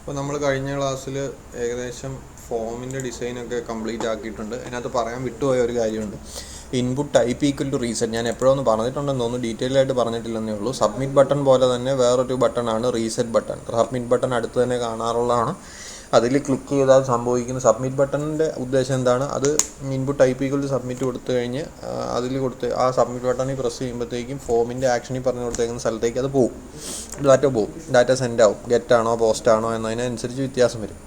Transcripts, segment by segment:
അപ്പോൾ നമ്മൾ കഴിഞ്ഞ ക്ലാസ്സിൽ ഏകദേശം ഫോമിൻ്റെ ഡിസൈനൊക്കെ കംപ്ലീറ്റ് ആക്കിയിട്ടുണ്ട്. അതിനകത്ത് പറയാൻ വിട്ടുപോയ ഒരു കാര്യമുണ്ട്. Input type equal to reset. ഞാൻ എപ്പോഴൊന്ന് പറഞ്ഞിട്ടുണ്ടെന്ന് തോന്നുന്നു, ഡീറ്റെയിൽ ആയിട്ട് പറഞ്ഞിട്ടില്ലെന്നേ ഉള്ളൂ. സബ്മിറ്റ് ബട്ടൺ പോലെ തന്നെ വേറൊരു ബട്ടണാണ് റീസെറ്റ് ബട്ടൺ. സബ്മിറ്റ് ബട്ടൺ അടുത്ത് തന്നെ കാണാറുള്ളതാണ്. അതിൽ ക്ലിക്ക് ചെയ്താൽ സംഭവിക്കുന്ന സബ്മിറ്റ് ബട്ടണിൻ്റെ ഉദ്ദേശം എന്താണ്? അത് input type equal to submit കൊടുത്തു കഴിഞ്ഞ് അതിൽ കൊടുത്ത് ആ സബ്മിറ്റ് ബട്ടണിൽ പ്രസ് ചെയ്യുമ്പോഴത്തേക്കും ഫോമിൻ്റെ ആക്ഷനിൽ പറഞ്ഞു കൊടുത്തേക്കുന്ന സ്ഥലത്തേക്ക് അത് പോകും, ഡാറ്റ പോകും, ഡാറ്റ സെൻഡ് ആവും. ഗെറ്റ് ആണോ പോസ്റ്റ് ആണോ എന്നതിനനുസരിച്ച് വ്യത്യാസം വരും.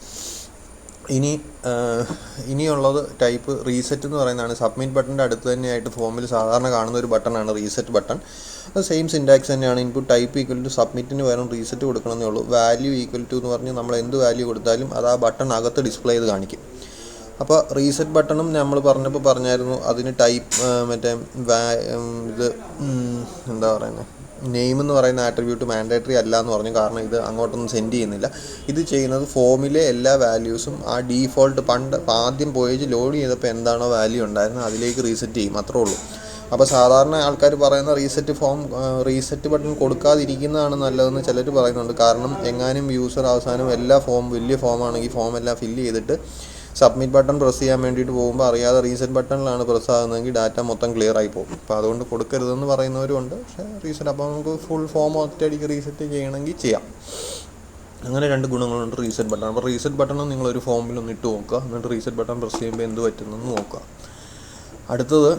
ഇനിയുള്ളത് ടൈപ്പ് റീസെറ്റ് എന്ന് പറയുന്നതാണ്. സബ്മിറ്റ് ബട്ടൻ്റെ അടുത്ത് തന്നെയായിട്ട് ഫോമിൽ സാധാരണ കാണുന്ന ഒരു ബട്ടണാണ് റീസെറ്റ് ബട്ടൺ. അത് സെയിം സിൻടാക്സ് തന്നെയാണ്. ഇൻപുട്ട് ടൈപ്പ് ഈക്വൽ ടു സബ്മിറ്റിന് പകരം റീസെറ്റ് കൊടുക്കണമെന്നേ ഉള്ളൂ. വാല്യൂ ഈക്വൽ ടു എന്ന് പറഞ്ഞ് നമ്മൾ എന്ത് വാല്യൂ കൊടുത്താലും അത് ആ ബട്ടൺ അകത്ത് ഡിസ്പ്ലേ ചെയ്ത് കാണിക്കും. അപ്പോൾ റീസെറ്റ് ബട്ടണും നമ്മൾ പറഞ്ഞായിരുന്നു അതിന് ടൈപ്പ് ഇത് എന്താ പറയുന്നത്, നെയിം എന്ന് പറയുന്ന ആട്രിബ്യൂട്ട് മാൻഡേറ്ററി അല്ല എന്ന് പറഞ്ഞു. കാരണം ഇത് അങ്ങോട്ടൊന്നും സെൻഡ് ചെയ്യുന്നില്ല. ഇത് ചെയ്യുന്നത് ഫോമിലെ എല്ലാ വാല്യൂസും ആ ഡീഫോൾട്ട് ആദ്യം പേജ് ലോഡ് ചെയ്തപ്പോൾ എന്താണോ വാല്യൂ ഉണ്ടായിരുന്നത് അതിലേക്ക് റീസെറ്റ് ചെയ്യും, അത്രേ ഉള്ളൂ. അപ്പോൾ സാധാരണ ആൾക്കാർ പറയുന്ന റീസെറ്റ് ബട്ടൺ കൊടുക്കാതിരിക്കുന്നതാണ് നല്ലതെന്ന് ചിലർ പറയുന്നുണ്ട്. കാരണം എങ്ങാനും യൂസർ അവസാനം വലിയ ഫോമാണെങ്കിൽ ഫോം എല്ലാം ഫില്ല് ചെയ്തിട്ട് സബ്മിറ്റ് ബട്ടൺ പ്രസ് ചെയ്യാൻ വേണ്ടിയിട്ട് പോകുമ്പോൾ അറിയാതെ റീസെറ്റ് ബട്ടണിലാണ് പ്രസ് ആകുന്നതെങ്കിൽ ഡാറ്റ മൊത്തം ക്ലിയർ ആയി പോകും. അപ്പോൾ അതുകൊണ്ട് കൊടുക്കരുതെന്ന് പറയുന്നവരുണ്ട്. പക്ഷേ അപ്പോൾ നമുക്ക് ഫുൾ ഫോം ഒറ്റയടിക്ക് റീസെറ്റ് ചെയ്യണമെങ്കിൽ ചെയ്യാം. അങ്ങനെ രണ്ട് ഗുണങ്ങളുണ്ട് റീസെറ്റ് ബട്ടൺ. അപ്പോൾ റീസെറ്റ് ബട്ടൺ നിങ്ങളൊരു ഫോമിലൊന്ന് ഇട്ട് നോക്കുക, എന്നിട്ട് റീസെറ്റ് ബട്ടൺ പ്രസ് ചെയ്യുമ്പോൾ എന്ത് പറ്റുന്നെന്ന് നോക്കുക. അടുത്തത്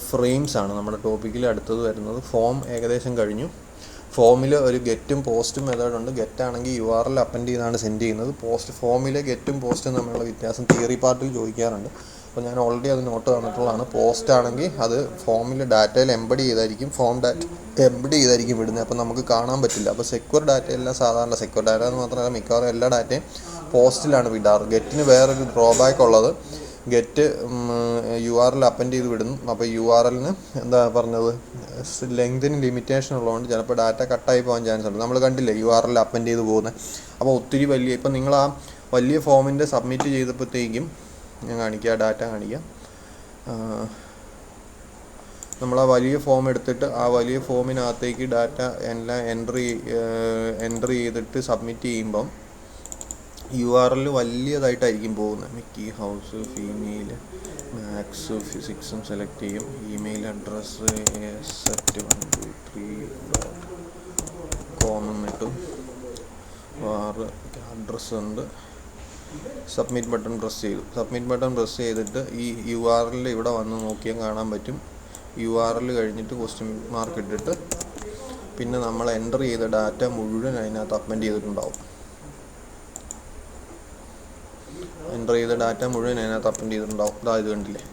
ഫ്രെയിംസ് ആണ്. നമ്മുടെ ടോപ്പിക്കിൽ അടുത്തത് വരുന്നത് ഫോം ഏകദേശം കഴിഞ്ഞു. ഫോമിൽ ഒരു ഗെറ്റും പോസ്റ്റും മെത്തേഡുണ്ട്. ഗെറ്റ് ആണെങ്കിൽ URL അപ്പൻഡ് ചെയ്താണ് സെൻഡ് ചെയ്യുന്നത്. ഫോമിലെ ഗെറ്റും പോസ്റ്റും തമ്മിലുള്ള വ്യത്യാസം തിയറി പാർട്ടിൽ ചോദിക്കാറുണ്ട്. അപ്പോൾ ഞാൻ ഓൾറെഡി അത് നോട്ട് തന്നിട്ടുള്ളതാണ്. പോസ്റ്റ് ആണെങ്കിൽ അത് ഫോമിൽ ഡാറ്റയിൽ എംബഡ് ചെയ്തായിരിക്കും, ഫോം ഡാറ്റ എംബഡ് ചെയ്തായിരിക്കും വിടുന്നത്. അപ്പോൾ നമുക്ക് കാണാൻ പറ്റില്ല. അപ്പോൾ സെക്യൂർ ഡാറ്റയെല്ലാം സാധാരണ സെക്യൂർ ഡാറ്റ എന്ന് മാത്രമല്ല മിക്കവാറും എല്ലാ ഡാറ്റയും പോസ്റ്റിലാണ് വിടാറ്. ഗെറ്റിന് വേറൊരു ഡ്രോബാക്ക് ഉള്ളത്, ഗെറ്റ് URL അപ്പൻഡ് ചെയ്ത് വിടുന്നു. അപ്പോൾ URLന് എന്താ പറഞ്ഞത്, ലെങ്തിന് ലിമിറ്റേഷൻ ഉള്ളതുകൊണ്ട് ചിലപ്പോൾ ഡാറ്റ കട്ടായി പോകാൻ ചാൻസ് ഉണ്ട്. നമ്മൾ കണ്ടില്ലേ URL അപ്പൻഡ് ചെയ്ത് പോകുന്നത്. അപ്പോൾ ഒത്തിരി ഇപ്പം നിങ്ങൾ ആ വലിയ ഫോമിൻ്റെ സബ്മിറ്റ് ചെയ്തപ്പോഴത്തേക്കും ഞാൻ കാണിക്കാം, ഡാറ്റ കാണിക്കാം. നമ്മൾ ആ വലിയ ഫോം എടുത്തിട്ട് ആ വലിയ ഫോമിനകത്തേക്ക് ഡാറ്റ എല്ലാം എൻട്രി ചെയ്തിട്ട് സബ്മിറ്റ് ചെയ്യുമ്പം URL വലിയതായിട്ടായിരിക്കും പോകുന്നത്. മിക്കി ഹൗസ് ഫീമെയിൽ മാത്സ് ഫിസിക്സും സെലക്ട് ചെയ്യും. ഇമെയിൽ അഡ്രസ്സ് set123.com എന്നിട്ടും അഡ്രസ്സ് ഉണ്ട്. സബ്മിറ്റ് ബട്ടൺ പ്രസ് ചെയ്തു. സബ്മിറ്റ് ബട്ടൺ പ്രസ് ചെയ്തിട്ട് ഈ URL ഇവിടെ വന്ന് നോക്കിയാൽ കാണാൻ പറ്റും. URL കഴിഞ്ഞിട്ട് ക്വസ്റ്റ്യൻ മാർക്ക് ഇട്ടിട്ട് പിന്നെ നമ്മൾ എൻ്റർ ചെയ്ത ഡാറ്റ മുഴുവൻ അതിനകത്ത് അപ്പൻഡ് ചെയ്തിട്ടുണ്ടാവും. ഇത് കണ്ടില്ലേ.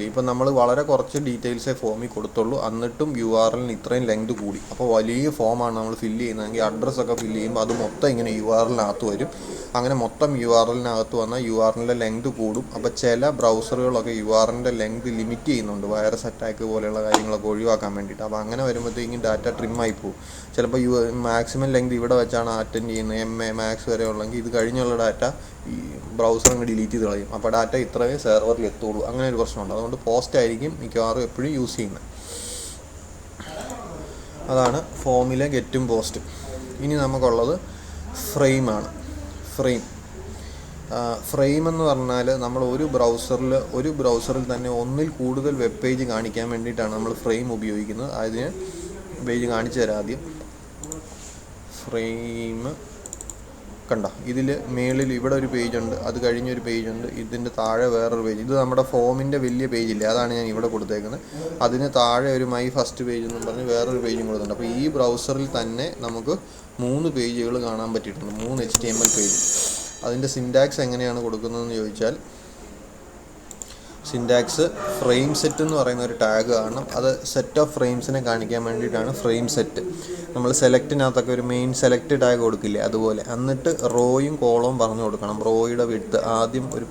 ഇപ്പം നമ്മൾ വളരെ കുറച്ച് ഡീറ്റെയിൽസേ ഫോമിൽ കൊടുത്തുള്ളൂ, എന്നിട്ടും URLന് ഇത്രയും ലെങ്ത് കൂടി. അപ്പോൾ വലിയ ഫോമാണ് നമ്മൾ ഫില്ല് ചെയ്യുന്നതെങ്കിൽ അഡ്രസ്സൊക്കെ ഫില്ല് ചെയ്യുമ്പോൾ അത് മൊത്തം ഇങ്ങനെ URLനകത്ത് വരും. അങ്ങനെ മൊത്തം URLനകത്ത് വന്നാൽ URLൻ്റെ ലെങ്ത് കൂടും. അപ്പോൾ ചില ബ്രൗസറുകളൊക്കെ URLൻ്റെ ലെങ്ത് ലിമിറ്റ് ചെയ്യുന്നുണ്ട്, വൈറസ് അറ്റാക്ക് പോലെയുള്ള കാര്യങ്ങളൊക്കെ ഒഴിവാക്കാൻ വേണ്ടിയിട്ട്. അപ്പോൾ അങ്ങനെ വരുമ്പോഴത്തേക്കും ഡാറ്റ ട്രിമ്മായി പോകും. ചിലപ്പോൾ മാക്സിമം ലെങ്ത് ഇവിടെ വെച്ചാണ് അറ്റൻഡ് ചെയ്യുന്നത്, MA മാക്സ് വരെ ഉള്ളെങ്കിൽ ഇത് കഴിഞ്ഞുള്ള ഡാറ്റ ഈ ബ്രൗസർ അങ്ങ് ഡിലീറ്റ് ചെയ്ത് കളയും. അപ്പോൾ ഡാറ്റ ഇത്രയേ സെർവറിൽ എത്തുള്ളൂ. അങ്ങനെ ഒരു പ്രശ്നമുണ്ട്. അതുകൊണ്ട് പോസ്റ്റ് ആയിരിക്കും മിക്കവാറും എപ്പോഴും യൂസ് ചെയ്യുന്നത്. അതാണ് ഫോമിലെ ഗെറ്റും പോസ്റ്റും. ഇനി നമുക്കുള്ളത് ഫ്രെയിമാണ്. ഫ്രെയിം എന്ന് പറഞ്ഞാൽ നമ്മൾ ഒരു ബ്രൗസറിൽ തന്നെ ഒന്നിൽ കൂടുതൽ വെബ് പേജ് കാണിക്കാൻ വേണ്ടിയിട്ടാണ് നമ്മൾ ഫ്രെയിം ഉപയോഗിക്കുന്നത്. അതിന് പേജ് കാണിച്ചു തരാം. ആദ്യം ഫ്രെയിം കണ്ട, ഇതിൽ മേളിൽ ഇവിടെ ഒരു പേജുണ്ട്, അത് കഴിഞ്ഞൊരു പേജുണ്ട്, ഇതിൻ്റെ താഴെ വേറൊരു പേജ്. ഇത് നമ്മുടെ ഫോമിൻ്റെ വലിയ പേജില്ലേ, അതാണ് ഞാൻ ഇവിടെ കൊടുത്തേക്കുന്നത്. അതിന് താഴെ ഒരു മൈ ഫസ്റ്റ് പേജ് എന്നും പറഞ്ഞ് വേറൊരു പേജും കൊടുത്തിട്ടുണ്ട്. അപ്പോൾ ഈ ബ്രൗസറിൽ തന്നെ നമുക്ക് 3 പേജുകൾ കാണാൻ പറ്റിയിട്ടുണ്ട്, 3 HTML പേജ്. അതിൻ്റെ സിൻടാക്സ് എങ്ങനെയാണ് കൊടുക്കുന്നതെന്ന് ചോദിച്ചാൽ, സിൻടാക്സ് ഫ്രെയിം സെറ്റ് എന്ന് പറയുന്ന ഒരു ടാഗ് കാണണം. അത് സെറ്റ് ഓഫ് ഫ്രെയിംസിനെ കാണിക്കാൻ വേണ്ടിയിട്ടാണ് ഫ്രെയിം സെറ്റ്. നമ്മൾ സെലക്റ്റിനകത്തൊക്കെ ഒരു മെയിൻ സെലക്ട് ടാഗ് കൊടുക്കില്ലേ, അതുപോലെ. എന്നിട്ട് റോയും കോളവും പറഞ്ഞു കൊടുക്കണം. റോയുടെ വിഡ്ത്ത് ആദ്യം ഒരു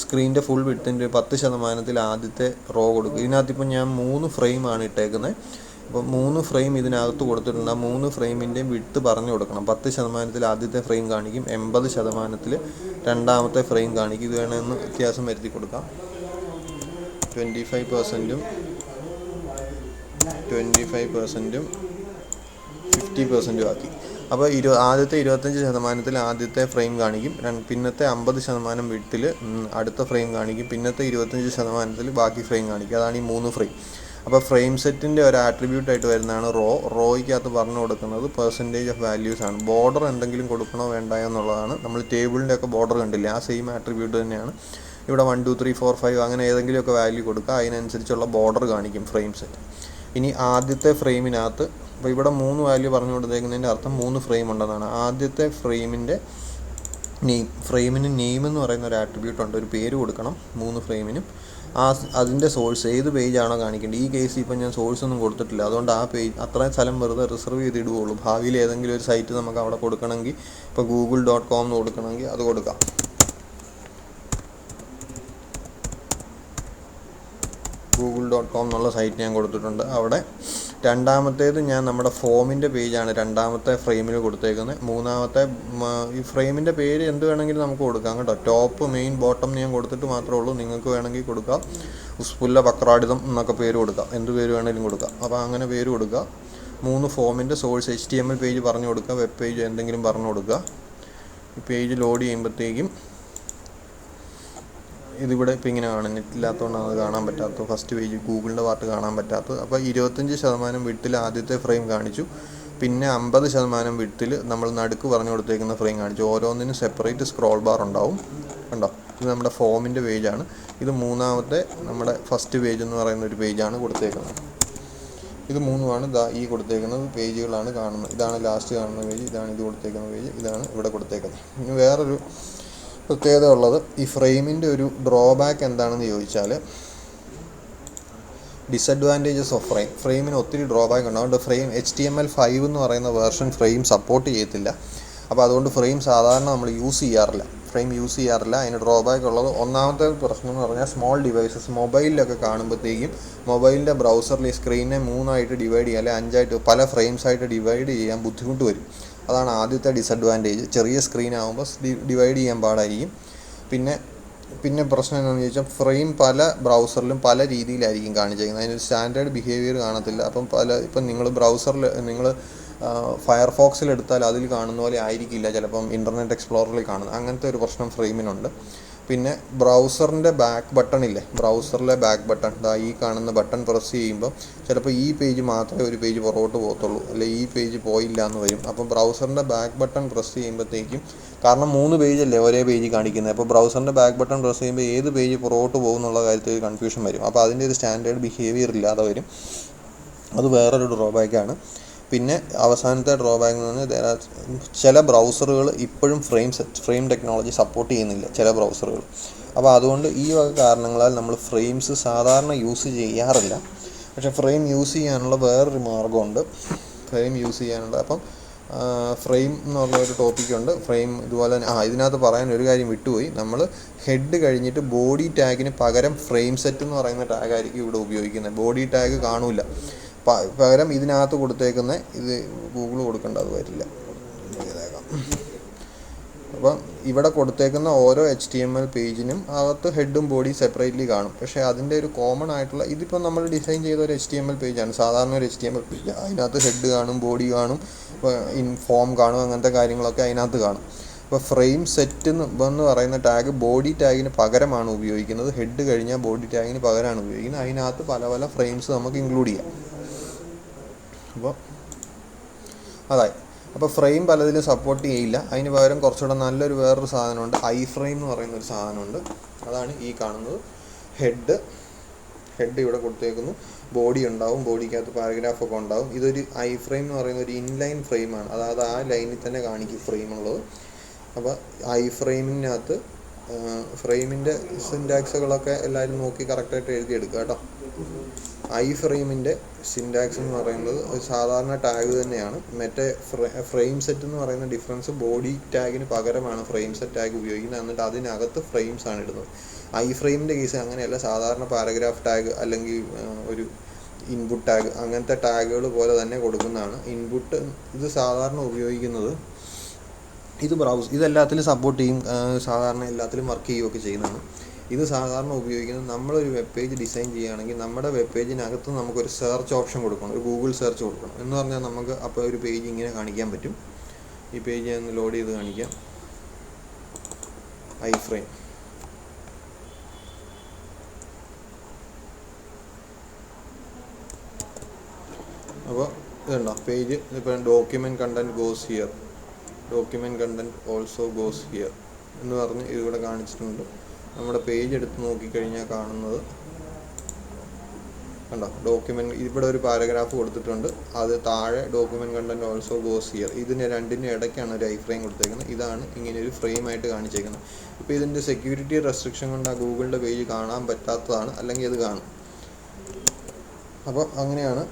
സ്ക്രീനിൻ്റെ ഫുൾ വിഡ്ത്തിൻ്റെ 10% ആദ്യത്തെ റോ കൊടുക്കും. ഇതിനകത്തിപ്പോൾ ഞാൻ 3 ഫ്രെയിമാണ് ഇട്ടേക്കുന്നത്. അപ്പോൾ 3 ഫ്രെയിം ഇതിനകത്ത് കൊടുത്തിട്ടുണ്ട്. ആ 3 ഫ്രെയിമിൻ്റെയും വിഡ്ത്ത് പറഞ്ഞു കൊടുക്കണം. 10% ആദ്യത്തെ ഫ്രെയിം കാണിക്കും, 80% രണ്ടാമത്തെ ഫ്രെയിം കാണിക്കും. ഇത് വേണമെന്ന് വ്യത്യാസം വരുത്തി കൊടുക്കാം. 25%, 50% ആക്കി. അപ്പോൾ ആദ്യത്തെ 25% ആദ്യത്തെ ഫ്രെയിം കാണിക്കും, പിന്നത്തെ 50% വിഡ്ത്തിൽ അടുത്ത ഫ്രെയിം കാണിക്കും, പിന്നത്തെ 25% ബാക്കി ഫ്രെയിം കാണിക്കും. അതാണ് ഈ 3 ഫ്രെയിം. അപ്പോൾ ഫ്രെയിം സെറ്റിൻ്റെ ഒരു ആട്രിബ്യൂട്ടായിട്ട് വരുന്നതാണ് റോയ്ക്കകത്ത് പറഞ്ഞു കൊടുക്കുന്നത് പെർസെൻറ്റേജ് ഓഫ് വാല്യൂസ് ആണ്. ബോർഡർ എന്തെങ്കിലും കൊടുക്കണോ വേണ്ടായോ എന്നുള്ളതാണ്. നമ്മൾ ടേബിളിൻ്റെ ഒക്കെ ബോർഡർ കണ്ടില്ലേ, ആ സെയിം ആട്രിബ്യൂട്ട് തന്നെയാണ് ഇവിടെ 1 2 3 4 5 അങ്ങനെ ഏതെങ്കിലുമൊക്കെ വാല്യൂ കൊടുക്കുക, അതിനനുസരിച്ചുള്ള ബോർഡർ കാണിക്കും ഫ്രെയിം സെറ്റ്. ഇനി ആദ്യത്തെ ഫ്രെയിമിനകത്ത് അപ്പോൾ ഇവിടെ 3 വാല്യൂ പറഞ്ഞു കൊടുത്തേക്കുന്നതിൻ്റെ അർത്ഥം 3 ഫ്രെയിം ഉണ്ടെന്നാണ്. ആദ്യത്തെ ഫ്രെയിമിന് നെയിം എന്ന് പറയുന്ന ഒരു ആട്രിബ്യൂട്ട് ഉണ്ട്, ഒരു പേര് കൊടുക്കണം 3 ഫ്രെയിമിനും. അതിൻ്റെ സോഴ്സ് ഏത് പേജാണോ കാണിക്കേണ്ടത്. ഈ കേസിൽ ഇപ്പം ഞാൻ സോഴ്സ് ഒന്നും കൊടുത്തിട്ടില്ല, അതുകൊണ്ട് ആ പേജ് അത്രയും സ്ഥലം വെറുതെ റിസർവ് ചെയ്തിടുകയുള്ളൂ. ഭാവിയിൽ ഏതെങ്കിലും ഒരു സൈറ്റ് നമുക്ക് അവിടെ കൊടുക്കണമെങ്കിൽ, ഇപ്പോൾ google.com എന്ന് കൊടുക്കണമെങ്കിൽ അത് കൊടുക്കാം. google.com എന്നുള്ള സൈറ്റ് ഞാൻ കൊടുത്തിട്ടുണ്ട്. അവിടെ രണ്ടാമത്തേത് ഞാൻ നമ്മുടെ ഫോമിൻ്റെ പേജാണ് രണ്ടാമത്തെ ഫ്രെയിമിൽ കൊടുത്തേക്കുന്നത്. മൂന്നാമത്തെ ഈ ഫ്രെയിമിൻ്റെ പേര് എന്ത് വേണമെങ്കിലും നമുക്ക് കൊടുക്കാം കേട്ടോ. ടോപ്പ്, മെയിൻ, ബോട്ടം ഞാൻ കൊടുത്തിട്ട് മാത്രമേ ഉള്ളൂ. നിങ്ങൾക്ക് വേണമെങ്കിൽ കൊടുക്കാം. ഉസ്പുല്ല പക്രാഡിതം എന്നൊക്കെ പേര് കൊടുക്കാം, എന്ത് പേര് വേണമെങ്കിലും കൊടുക്കാം. അപ്പോൾ അങ്ങനെ പേര് കൊടുക്കുക. 3 ഫോമിൻ്റെ സോഴ്സ് HTML പേജ് പറഞ്ഞു കൊടുക്കുക, വെബ് പേജ് എന്തെങ്കിലും പറഞ്ഞു കൊടുക്കുക. ഈ പേജ് ലോഡ് ചെയ്യുമ്പോഴത്തേക്കും ഇതിവിടെ ഇപ്പോൾ ഇങ്ങനെ കാണും. നെറ്റില്ലാത്തതുകൊണ്ടാണ് അത് കാണാൻ പറ്റാത്തത്. ഫസ്റ്റ് പേജ് ഗൂഗിളിൻ്റെ പാർട്ട് കാണാൻ പറ്റാത്തത്. അപ്പോൾ 25% വിഡ്ത്തിൽ ആദ്യത്തെ ഫ്രെയിം കാണിച്ചു, പിന്നെ 50% വിഡ്ത്തിൽ നമ്മൾ നടുക്ക് പറഞ്ഞു കൊടുത്തേക്കുന്ന ഫ്രെയിം കാണിച്ചു. ഓരോന്നിനും സെപ്പറേറ്റ് സ്ക്രോൾ ബാർ ഉണ്ടാവും കണ്ടോ. ഇത് നമ്മുടെ ഫോമിൻ്റെ പേജാണ്. ഇത് മൂന്നാമത്തെ നമ്മുടെ ഫസ്റ്റ് പേജ് എന്ന് പറയുന്ന ഒരു പേജാണ് കൊടുത്തേക്കുന്നത്. ഇത് 3 ഈ കൊടുത്തേക്കുന്നത് പേജുകളാണ് കാണുന്നത്. ഇതാണ് ലാസ്റ്റ് കാണുന്ന പേജ്, ഇതാണ് ഇത് കൊടുത്തേക്കുന്ന പേജ്, ഇതാണ് ഇവിടെ കൊടുത്തേക്കുന്നത്. ഇനി വേറൊരു പ്രത്യേകത ഉള്ളത്, ഈ ഫ്രെയിമിൻ്റെ ഒരു ഡ്രോബാക്ക് എന്താണെന്ന് ചോദിച്ചാൽ, ഡിസഡ്വാൻറ്റേജസ് ഓഫ് ഫ്രെയിമിന് ഒത്തിരി ഡ്രോബാക്ക് ഉണ്ട്. അതുകൊണ്ട് ഫ്രെയിം HTML5 എന്ന് പറയുന്ന വേർഷൻ ഫ്രെയിം സപ്പോർട്ട് ചെയ്യത്തില്ല. അപ്പോൾ അതുകൊണ്ട് ഫ്രെയിം സാധാരണ നമ്മൾ യൂസ് ചെയ്യാറില്ല. അതിന് ഡ്രോബാക്ക് ഉള്ളത്, ഒന്നാമത്തെ പ്രശ്നം എന്ന് പറഞ്ഞാൽ സ്മോൾ ഡിവൈസസ് മൊബൈലിലൊക്കെ കാണുമ്പോഴത്തേക്കും മൊബൈലിൻ്റെ ബ്രൗസറിൽ ഈ സ്ക്രീനെ 3 ഡിവൈഡ് ചെയ്യാൻ, അല്ലെങ്കിൽ 5 പല ഫ്രെയിംസ് ആയിട്ട് ഡിവൈഡ് ചെയ്യാൻ ബുദ്ധിമുട്ട് വരും. അതാണ് ആദ്യത്തെ ഡിസഡ്വാൻറ്റേജ്. ചെറിയ സ്ക്രീൻ ആകുമ്പോൾ ഡിവൈഡ് ചെയ്യാൻ പാടായിരിക്കും. പിന്നെ പ്രശ്നം എന്താണെന്ന് ചോദിച്ചാൽ, ഫ്രെയിം പല ബ്രൗസറിലും പല രീതിയിലായിരിക്കും കാണിച്ചിരിക്കുന്നത്. അതിനൊരു സ്റ്റാൻഡേർഡ് ബിഹേവിയർ കാണത്തില്ല. ഇപ്പം നിങ്ങൾ ബ്രൗസറിൽ ഫയർഫോക്സിൽ എടുത്താൽ അതിൽ കാണുന്ന പോലെ ആയിരിക്കില്ല ചിലപ്പം ഇൻ്റർനെറ്റ് എക്സ്പ്ലോററിൽ കാണുന്നത്. അങ്ങനത്തെ ഒരു പ്രശ്നം ഫ്രെയിമിനുണ്ട്. പിന്നെ ബ്രൗസറിൻ്റെ ബാക്ക് ബട്ടണില്ലേ, ബ്രൗസറിലെ ബാക്ക് ബട്ടൺ, ഈ കാണുന്ന ബട്ടൺ പ്രസ് ചെയ്യുമ്പോൾ ചിലപ്പോൾ ഈ പേജ് മാത്രമേ ഒരു പേജ് പുറകോട്ട് പോകത്തുള്ളൂ, അല്ലെങ്കിൽ ഈ പേജ് പോയില്ല എന്ന് വരും. അപ്പോൾ ബ്രൗസറിൻ്റെ ബാക്ക് ബട്ടൺ പ്രസ് ചെയ്യുമ്പോഴത്തേക്കും, കാരണം 3 പേജല്ലേ ഒരേ പേജ് കാണിക്കുന്നത്, അപ്പോൾ ബ്രൗസറിൻ്റെ ബാക്ക് ബട്ടൺ പ്രസ് ചെയ്യുമ്പോൾ ഏത് പേജ് പുറകോട്ട് പോകും എന്നുള്ള കാര്യത്തിൽ കൺഫ്യൂഷൻ വരും. അപ്പോൾ അതിൻ്റെ ഒരു സ്റ്റാൻഡേർഡ് ബിഹേവിയർ ഇല്ലാതെ വരും. അത് വേറൊരു ഡ്രോബാക്കാണ്. പിന്നെ അവസാനത്തെ ഡ്രോബാക്ക് എന്ന് പറഞ്ഞാൽ, ചില ബ്രൗസറുകൾ ഇപ്പോഴും ഫ്രെയിം ടെക്നോളജി സപ്പോർട്ട് ചെയ്യുന്നില്ല, ചില ബ്രൗസറുകൾ. അപ്പോൾ അതുകൊണ്ട് ഈ വക കാരണങ്ങളാൽ നമ്മൾ ഫ്രെയിംസ് സാധാരണ യൂസ് ചെയ്യാറില്ല. പക്ഷേ ഫ്രെയിം യൂസ് ചെയ്യാനുള്ള വേറൊരു മാർഗ്ഗമുണ്ട്. അപ്പം ഫ്രെയിം എന്നുള്ളൊരു ടോപ്പിക്കുണ്ട്. ഫ്രെയിം ഇതുപോലെ തന്നെ ഇതിനകത്ത് പറയാൻ ഒരു കാര്യം വിട്ടുപോയി. നമ്മൾ ഹെഡ് കഴിഞ്ഞിട്ട് ബോഡി ടാഗിന് പകരം ഫ്രെയിം സെറ്റ് എന്ന് പറയുന്ന ടാഗായിരിക്കും ഇവിടെ ഉപയോഗിക്കുന്നത്. ബോഡി ടാഗ് കാണൂല, പകരം ഇതിനകത്ത് കൊടുത്തേക്കുന്ന ഇത് ഗൂഗിൾ കൊടുക്കേണ്ട, അത് വരില്ല. അപ്പം ഇവിടെ കൊടുത്തേക്കുന്ന ഓരോ HTML പേജിനും അകത്ത് ഹെഡും ബോഡി സെപ്പറേറ്റ്ലി കാണും. പക്ഷേ അതിൻ്റെ ഒരു കോമൺ ആയിട്ടുള്ള, ഇതിപ്പോൾ നമ്മൾ ഡിസൈൻ ചെയ്ത ഒരു HTML പേജാണ്, സാധാരണ ഒരു HTML പേജ്. അതിനകത്ത് ഹെഡ് കാണും, ബോഡി കാണും, ഫോം കാണും, അങ്ങനത്തെ കാര്യങ്ങളൊക്കെ അതിനകത്ത് കാണും. അപ്പോൾ ഫ്രെയിം സെറ്റ് എന്ന് പറയുന്ന ടാഗ് ബോഡി ടാഗിന് പകരമാണ് ഉപയോഗിക്കുന്നത്. ഹെഡ് കഴിഞ്ഞാൽ ബോഡി ടാഗിന് പകരമാണ് ഉപയോഗിക്കുന്നത്. അതിനകത്ത് പല പല ഫ്രെയിംസ് നമുക്ക് ഇൻക്ലൂഡ് ചെയ്യാം. അപ്പോൾ ഫ്രെയിം പലതിലും സപ്പോർട്ട് ചെയ്യില്ല. അതിന് പകരം കുറച്ചുകൂടെ നല്ലൊരു വേറൊരു സാധനമുണ്ട്, ഫ്രെയിം എന്ന് പറയുന്ന ഒരു സാധനമുണ്ട്. അതാണ് ഈ കാണുന്നത്. ഹെഡ് ഇവിടെ കൊടുത്തേക്കുന്നു, ബോഡി ഉണ്ടാവും, ബോഡിക്കകത്ത് പാരഗ്രാഫൊക്കെ ഉണ്ടാവും. ഇതൊരു ഫ്രെയിം എന്ന് പറയുന്ന ഒരു ഇൻലൈൻ ഫ്രെയിമാണ്, അതായത് ആ ലൈനിൽ തന്നെ കാണിക്കും ഫ്രെയിം ഉള്ളത്. അപ്പോൾ ഫ്രെയിമിനകത്ത് ഫ്രെയിമിൻ്റെ സിൻറ്റാക്സുകളൊക്കെ എല്ലാവരും നോക്കി കറക്റ്റായിട്ട് എഴുതിയെടുക്കുക കേട്ടോ. ഫ്രെയിമിൻ്റെ സിൻറ്റാക്സ് എന്ന് പറയുന്നത് ഒരു സാധാരണ ടാഗ് തന്നെയാണ്. മറ്റേ ഫ്രെയിം സെറ്റ് എന്ന് പറയുന്ന ഡിഫറൻസ്, ബോഡി ടാഗിന് പകരമാണ് ഫ്രെയിം സെറ്റ് ടാഗ് ഉപയോഗിക്കുന്നത്, എന്നിട്ട് അതിനകത്ത് ഫ്രെയിംസ് ആണ് ഇടുന്നത്. ഫ്രെയിമിൻ്റെ കേസ് അങ്ങനെയല്ല, സാധാരണ പാരഗ്രാഫ് ടാഗ് അല്ലെങ്കിൽ ഒരു ഇൻപുട്ട് ടാഗ്, അങ്ങനത്തെ ടാഗുകൾ പോലെ തന്നെ കൊടുക്കുന്നതാണ്. ഇൻപുട്ട് ഇത് സാധാരണ ഉപയോഗിക്കുന്നത്, ഇതെല്ലാത്തിലും സപ്പോർട്ട് ചെയ്യും, സാധാരണ എല്ലാത്തിലും വർക്ക് ചെയ്യുകയൊക്കെ ചെയ്യുന്നതാണ്. ഇത് സാധാരണ ഉപയോഗിക്കുന്നത്, നമ്മളൊരു വെബ് പേജ് ഡിസൈൻ ചെയ്യുകയാണെങ്കിൽ നമ്മുടെ വെബ് പേജിനകത്ത് നമുക്കൊരു സെർച്ച് ഓപ്ഷൻ കൊടുക്കണം, ഒരു ഗൂഗിൾ സെർച്ച് കൊടുക്കണം. എന്ന് പറഞ്ഞാൽ നമുക്ക് അപ്പോൾ ഒരു പേജ് ഇങ്ങനെ കാണിക്കാൻ പറ്റും. ഈ പേജ് ഞാൻ ലോഡ് ചെയ്ത് കാണിക്കാം. I frame. അപ്പോൾ ഇതുണ്ടോ പേജ്. ഇപ്പോൾ document content goes here, document content also goes here എന്ന് പറഞ്ഞ് ഇതിവിടെ കാണിച്ചിട്ടുണ്ട്. നമ്മുടെ പേജ് എടുത്ത് നോക്കിക്കഴിഞ്ഞാൽ കാണുന്നത് കണ്ടോ, ഡോക്യുമെൻറ്റ് ഇവിടെ ഒരു പാരഗ്രാഫ് കൊടുത്തിട്ടുണ്ട്, അത് താഴെ document content also goes here. ഇതിന് രണ്ടിൻ്റെ ഇടയ്ക്കാണ് ഒരു ഐ ഫ്രെയിം കൊടുത്തേക്കുന്നത്. ഇതാണ് ഇങ്ങനെ ഒരു ഫ്രെയിമായിട്ട് കാണിച്ചേക്കുന്നത്. ഇപ്പോൾ ഇതിൻ്റെ സെക്യൂരിറ്റി റെസ്ട്രിക്ഷൻ കൊണ്ട് ആ ഗൂഗിളിൻ്റെ പേജ് കാണാൻ പറ്റാത്തതാണ്, അല്ലെങ്കിൽ അത് കാണും. അപ്പോൾ അങ്ങനെയാണ്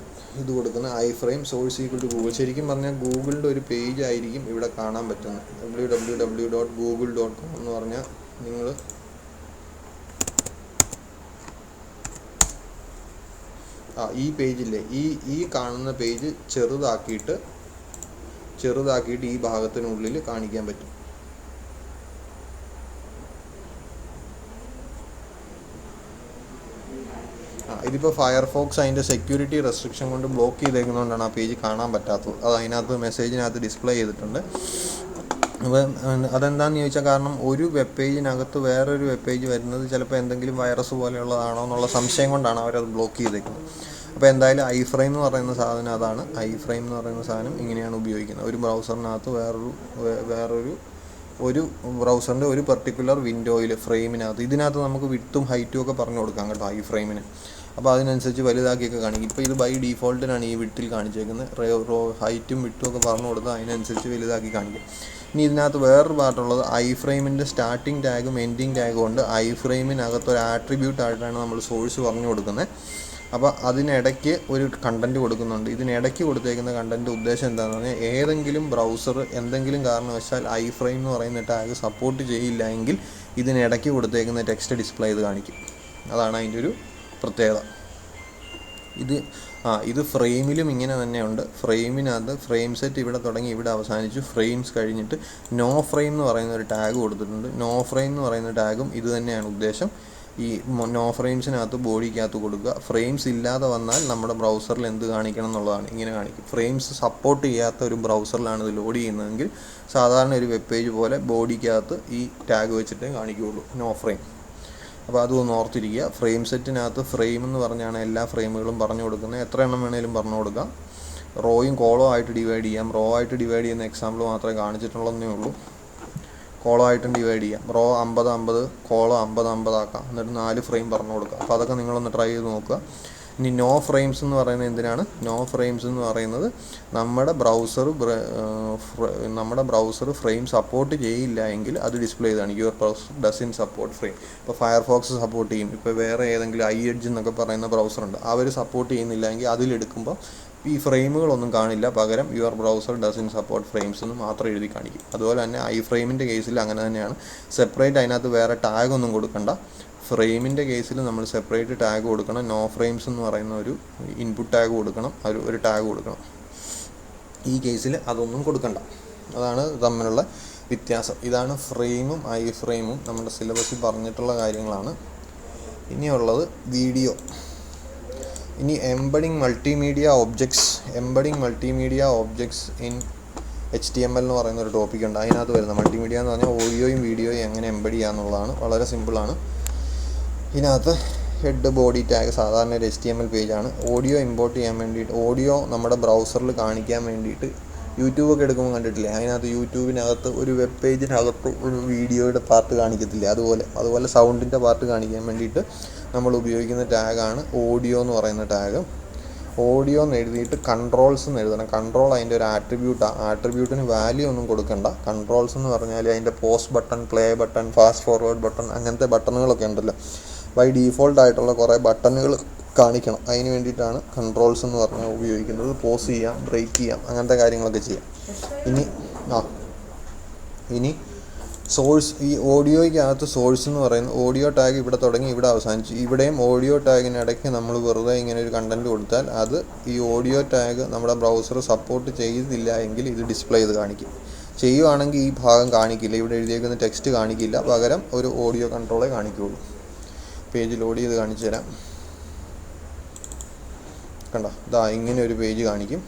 ഇത് കൊടുക്കുന്നത്. Iframe source equal to Google. ശരിക്കും പറഞ്ഞാൽ ഗൂഗിളിൻ്റെ ഒരു പേജ് ആയിരിക്കും ഇവിടെ കാണാൻ പറ്റുന്നത്. www.google.com എന്ന് പറഞ്ഞാൽ നിങ്ങൾ ഈ പേജില്ലേ, ഈ കാണുന്ന പേജ് ചെറുതാക്കിയിട്ട് ഈ ഭാഗത്തിനുള്ളിൽ കാണിക്കാൻ പറ്റും. ഇതിപ്പോൾ ഫയർഫോക്സ് അതിൻ്റെ സെക്യൂരിറ്റി റെസ്ട്രിക്ഷൻ കൊണ്ട് ബ്ലോക്ക് ചെയ്തേക്കുന്നതുകൊണ്ടാണ് ആ പേജ് കാണാൻ പറ്റാത്തത്. അത് അതിനകത്ത് മെസ്സേജിനകത്ത് ഡിസ്പ്ലേ ചെയ്തിട്ടുണ്ട്. അപ്പോൾ അതെന്താണെന്ന് ചോദിച്ചാൽ, കാരണം ഒരു വെബ് പേജിനകത്ത് വേറൊരു വെബ് പേജ് വരുന്നത് ചിലപ്പോൾ എന്തെങ്കിലും വൈറസ് പോലെയുള്ളതാണോ എന്നുള്ള സംശയം കൊണ്ടാണ് അവരത് ബ്ലോക്ക് ചെയ്തേക്കുന്നത്. അപ്പോൾ എന്തായാലും ഐ ഫ്രെയിം എന്ന് പറയുന്ന സാധനം അതാണ്. ഐ ഫ്രെയിം എന്ന് പറയുന്ന സാധനം ഇങ്ങനെയാണ് ഉപയോഗിക്കുന്നത്. ഒരു ബ്രൗസറിനകത്ത് ഒരു ബ്രൗസറിൻ്റെ ഒരു പെർട്ടിക്കുലർ വിൻഡോയിൽ ഫ്രെയിമിനകത്ത് ഇതിനകത്ത് നമുക്ക് വിഡ്ത്തും ഹൈറ്റും ഒക്കെ പറഞ്ഞു കൊടുക്കാം കേട്ടോ ഐ ഫ്രെയിമിന്. അപ്പോൾ അതിനനുസരിച്ച് വലുതാക്കിയൊക്കെ കാണിക്കും. ഇപ്പോൾ ഇത് ബൈ ഡീഫോൾട്ടിനാണ് ഈ വിഡ്ത്തിൽ കാണിച്ചേക്കുന്നത്. ഹൈറ്റും വിഡ്ത്തും ഒക്കെ പറഞ്ഞു കൊടുത്താൽ അതിനനുസരിച്ച് വലുതാക്കി കാണിക്കും. ഇനി ഇതിനകത്ത് വേറൊരു പാർട്ടുള്ളത് ഐ ഫ്രെയിമിൻ്റെ സ്റ്റാർട്ടിങ് ടാഗും എൻഡിങ് ടാഗും ഉണ്ട്. ഐ ഫ്രെയിമിനകത്ത് ഒരു ആട്രിബ്യൂട്ടായിട്ടാണ് നമ്മൾ സോഴ്സ് പറഞ്ഞു കൊടുക്കുന്നത്. അപ്പോൾ അതിനിടയ്ക്ക് ഒരു കണ്ടൻറ്റ് കൊടുക്കുന്നുണ്ട്. ഇതിനിടയ്ക്ക് കൊടുത്തേക്കുന്ന കണ്ടൻറ്റ് ഉദ്ദേശം എന്താണെന്ന് പറഞ്ഞാൽ, ഏതെങ്കിലും ബ്രൗസർ എന്തെങ്കിലും കാരണവശാൽ ഐ ഫ്രെയിം എന്ന് പറയുന്ന ടാഗ് സപ്പോർട്ട് ചെയ്യില്ല എങ്കിൽ ഇതിനിടയ്ക്ക് കൊടുത്തേക്കുന്ന ടെക്സ്റ്റ് ഡിസ്പ്ലേ ചെയ്ത് കാണിക്കും. അതാണ് അതിൻ്റെ ഒരു പ്രത്യേകത. ഇത് ഫ്രെയിമിലും ഇങ്ങനെ തന്നെയുണ്ട്. ഫ്രെയിമിനകത്ത് ഫ്രെയിം സെറ്റ് ഇവിടെ തുടങ്ങി ഇവിടെ അവസാനിച്ചു. ഫ്രെയിംസ് കഴിഞ്ഞിട്ട് നോ ഫ്രെയിം എന്ന് പറയുന്ന ഒരു ടാഗ് കൊടുത്തിട്ടുണ്ട്. നോ ഫ്രെയിം എന്ന് പറയുന്ന ടാഗും ഇത് തന്നെയാണ് ഉദ്ദേശം. ഈ നോ ഫ്രെയിംസിനകത്ത് ബോഡിക്കകത്ത് കൊടുക്കുക. ഫ്രെയിംസ് ഇല്ലാതെ വന്നാൽ നമ്മുടെ ബ്രൗസറിൽ എന്ത് കാണിക്കണം എന്നുള്ളതാണ്. ഇങ്ങനെ കാണിക്കും. ഫ്രെയിംസ് സപ്പോർട്ട് ചെയ്യാത്ത ഒരു ബ്രൗസറിലാണ് ഇത് ലോഡ് ചെയ്യുന്നതെങ്കിൽ സാധാരണ ഒരു വെബ് പേജ് പോലെ ബോഡിക്കകത്ത് ഈ ടാഗ് വെച്ചിട്ടേ കാണിക്കുകയുള്ളൂ, നോ ഫ്രെയിം. അപ്പോൾ അതൊന്ന് ഓർത്തിരിക്കുക. ഫ്രെയിം സെറ്റിനകത്ത് ഫ്രെയിം എന്ന് പറഞ്ഞാണ് എല്ലാ ഫ്രെയിമുകളും പറഞ്ഞു കൊടുക്കുന്നത്. എത്ര എണ്ണം വേണേലും പറഞ്ഞു കൊടുക്കാം. റോയും കോളോ ആയിട്ട് ഡിവൈഡ് ചെയ്യാം. റോ ആയിട്ട് ഡിവൈഡ് ചെയ്യുന്ന എക്സാമ്പിൾ മാത്രമേ കാണിച്ചിട്ടുള്ളതേ ഉള്ളൂ. കോളോ ആയിട്ടും ഡിവൈഡ് ചെയ്യാം. റോ 50-50, കോളോ 50-50 ആക്കാം. എന്നിട്ട് 4 ഫ്രെയിം പറഞ്ഞു കൊടുക്കുക. അപ്പോൾ അതൊക്കെ നിങ്ങളൊന്ന് ട്രൈ ചെയ്ത് നോക്കുക. ഇനി നോ ഫ്രെയിംസ് എന്ന് പറയുന്നത് എന്തിനാണ്? നോ ഫ്രെയിംസ് എന്ന് പറയുന്നത് നമ്മുടെ ബ്രൗസർ ഫ്രെയിം സപ്പോർട്ട് ചെയ്യില്ല എങ്കിൽ അത് ഡിസ്പ്ലേ ചെയ്താണ്. Your browser doesn't support frame. ഇപ്പോൾ ഫയർഫോക്സ് സപ്പോർട്ട് ചെയ്യും. ഇപ്പോൾ വേറെ ഏതെങ്കിലും എഡ്ജ് എന്നൊക്കെ പറയുന്ന ബ്രൗസറുണ്ട്, അവർ സപ്പോർട്ട് ചെയ്യുന്നില്ല എങ്കിൽ അതിലെടുക്കുമ്പോൾ ഈ ഫ്രെയിമുകളൊന്നും കാണില്ല. പകരം your browser doesn't support frames എന്ന് മാത്രം എഴുതി കാണിക്കും. അതുപോലെ തന്നെ ഐ ഫ്രെയിമിൻ്റെ കേസിൽ അങ്ങനെ തന്നെയാണ്. സെപ്പറേറ്റ് അതിനകത്ത് വേറെ ടാഗൊന്നും കൊടുക്കണ്ട. ഫ്രെയിമിൻ്റെ കേസിൽ നമ്മൾ സെപ്പറേറ്റ് ടാഗ് കൊടുക്കണം. നോ ഫ്രെയിംസ് എന്ന് പറയുന്ന ഒരു ഇൻപുട്ട് ടാഗ് കൊടുക്കണം, ഒരു ടാഗ് കൊടുക്കണം. ഈ കേസിൽ അതൊന്നും കൊടുക്കണ്ട. അതാണ് തമ്മിലുള്ള വ്യത്യാസം. ഇതാണ് ഫ്രെയിമും ഐ ഫ്രെയിമും നമ്മുടെ സിലബസിൽ പറഞ്ഞിട്ടുള്ള കാര്യങ്ങളാണ്. ഇനിയുള്ളത് വീഡിയോ. ഇനി embedding multimedia objects in HTML എന്ന് പറയുന്ന ഒരു ടോപ്പിക് ഉണ്ട്. അതിനകത്ത് വരുന്ന മൾട്ടിമീഡിയ എന്ന് പറഞ്ഞാൽ ഓഡിയോയും വീഡിയോയും എങ്ങനെ എംബഡ് ചെയ്യാന്നുള്ളതാണ്. വളരെ സിമ്പിളാണ്. ഇതിനകത്ത് ഹെഡ്, ബോഡി, ടാഗ് സാധാരണ ഒരു HTML പേജാണ്. ഓഡിയോ ഇമ്പോർട്ട് ചെയ്യാൻ വേണ്ടിയിട്ട്, ഓഡിയോ നമ്മുടെ ബ്രൗസറിൽ കാണിക്കാൻ വേണ്ടിയിട്ട് യൂട്യൂബൊക്കെ എടുക്കുമ്പോൾ കണ്ടിട്ടില്ലേ, അതിനകത്ത് യൂട്യൂബിനകത്ത് ഒരു വെബ് പേജിനകത്ത് ഒരു വീഡിയോയുടെ പാർട്ട് കാണിക്കത്തില്ലേ, അതുപോലെ സൗണ്ടിൻ്റെ പാർട്ട് കാണിക്കാൻ വേണ്ടിയിട്ട് നമ്മൾ ഉപയോഗിക്കുന്ന ടാഗാണ് ഓഡിയോ എന്ന് പറയുന്ന ടാഗ്. ഓഡിയോ എന്ന് എഴുതിയിട്ട് കൺട്രോൾസ് എന്ന് എഴുതണം. കൺട്രോൾ അതിൻ്റെ ഒരു ആട്രിബ്യൂട്ടിന് വാല്യൂ ഒന്നും കൊടുക്കണ്ട. കൺട്രോൾസ് എന്ന് പറഞ്ഞാൽ അതിൻ്റെ post button, play button, fast forward button, അങ്ങനത്തെ ബട്ടണുകളൊക്കെ ഉണ്ടല്ലോ. ബൈ ഡീഫോൾട്ട് ആയിട്ടുള്ള കുറേ ബട്ടണുകൾ കാണിക്കണം. അതിന് വേണ്ടിയിട്ടാണ് കൺട്രോൾസ് എന്ന് പറഞ്ഞാൽ ഉപയോഗിക്കുന്നത്. പോസ് ചെയ്യാം, ബ്രേക്ക് ചെയ്യാം, അങ്ങനത്തെ കാര്യങ്ങളൊക്കെ ചെയ്യാം. ഇനി സോഴ്സ്, ഈ ഓഡിയോയ്ക്കകത്ത് സോഴ്സ് എന്ന് പറയുന്നത് ഓഡിയോ ടാഗ് ഇവിടെ തുടങ്ങി ഇവിടെ അവസാനിച്ചു. ഇവിടെയും ഓഡിയോ ടാഗിനിടയ്ക്ക് നമ്മൾ വെറുതെ ഇങ്ങനെ ഒരു കണ്ടൻറ്റ് കൊടുത്താൽ അത് ഈ ഓഡിയോ ടാഗ് നമ്മുടെ ബ്രൗസർ സപ്പോർട്ട് ചെയ്തില്ല എങ്കിൽ ഇത് ഡിസ്പ്ലേ ചെയ്ത് കാണിക്കും. ചെയ്യുവാണെങ്കിൽ ഈ ഭാഗം കാണിക്കില്ല, ഇവിടെ എഴുതിയേക്കുന്ന ടെക്സ്റ്റ് കാണിക്കില്ല, പകരം ഒരു ഓഡിയോ കൺട്രോളേ കാണിക്കുകയുള്ളൂ. പേജ് ലോഡ് ചെയ്ത് കാണിച്ചു തരാം. കണ്ടോ, ഇങ്ങനെ ഒരു പേജ് കാണിക്കും.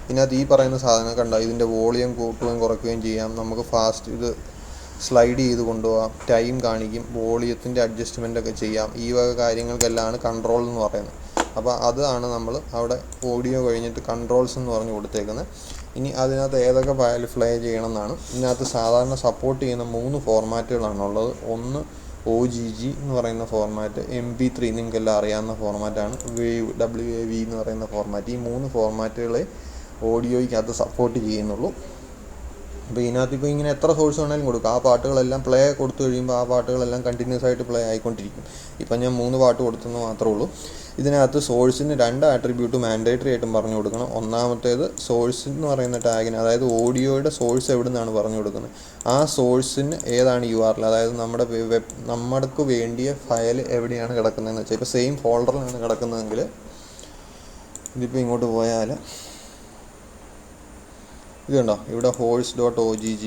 ഇതിനകത്ത് ഈ പറയുന്ന സാധനം കണ്ടോ, ഇതിൻ്റെ വോളിയം കൂട്ടുകയും കുറയ്ക്കുകയും ചെയ്യാം. നമുക്ക് ഫാസ്റ്റ് ഇത് സ്ലൈഡ് ചെയ്ത് കൊണ്ടുപോകാം, ടൈം കാണിക്കും, വോളിയത്തിൻ്റെ അഡ്ജസ്റ്റ്മെൻ്റ് ഒക്കെ ചെയ്യാം. ഈ വക കാര്യങ്ങൾക്കെല്ലാമാണ് കൺട്രോൾ എന്ന് പറയുന്നത്. അപ്പോൾ അതാണ് നമ്മൾ അവിടെ ഓഡിയോ കഴിഞ്ഞിട്ട് കൺട്രോൾസ് എന്ന് പറഞ്ഞ് കൊടുത്തേക്കുന്നത്. ഇനി അതിനകത്ത് ഏതൊക്കെ ഫയൽ പ്ലേ ചെയ്യണം എന്നാണ്. ഇതിനകത്ത് സാധാരണ സപ്പോർട്ട് ചെയ്യുന്ന 3 ഫോർമാറ്റുകളാണുള്ളത്. ഒന്ന് OGG എന്ന് പറയുന്ന ഫോർമാറ്റ്, MP3 നിങ്ങൾക്കെല്ലാം അറിയാവുന്ന ഫോർമാറ്റാണ്, വേവ് WAV എന്ന് പറയുന്ന ഫോർമാറ്റ്. ഈ 3 ഫോർമാറ്റുകളെ ഓഡിയോയ്ക്കകത്ത് സപ്പോർട്ട് ചെയ്യുന്നുള്ളൂ. അപ്പോൾ ഇതിനകത്ത് ഇപ്പോൾ ഇങ്ങനെ എത്ര സോഴ്സ് വേണമെങ്കിലും കൊടുക്കും. ആ പാട്ടുകളെല്ലാം പ്ലേ കൊടുത്തു കഴിയുമ്പോൾ ആ പാട്ടുകളെല്ലാം കണ്ടിന്യൂസ് ആയിട്ട് പ്ലേ ആയിക്കൊണ്ടിരിക്കും. ഇപ്പം ഞാൻ 3 പാട്ട് കൊടുത്തെന്ന് മാത്രമേ ഉള്ളൂ. ഇതിനകത്ത് സോഴ്സിന് 2 ആട്രിബ്യൂട്ട് മാൻഡേറ്ററി ആയിട്ടും പറഞ്ഞു കൊടുക്കണം. ഒന്നാമത്തേത് സോഴ്സ് എന്ന് പറയുന്ന ടാഗിന്, അതായത് ഓഡിയോയുടെ സോഴ്സ് എവിടെ നിന്നാണ് പറഞ്ഞു കൊടുക്കുന്നത്, ആ സോഴ്സിന് ഏതാണ് URL, അതായത് നമ്മൾക്ക് വേണ്ടിയ ഫയൽ എവിടെയാണ് കിടക്കുന്നതെന്ന് വെച്ചാൽ, ഇപ്പോൾ സെയിം ഫോൾഡറിലാണ് കിടക്കുന്നതെങ്കിൽ ഇതിപ്പോൾ ഇങ്ങോട്ട് പോയാൽ ഇത് കണ്ടോ, ഇവിടെ horse.ogg,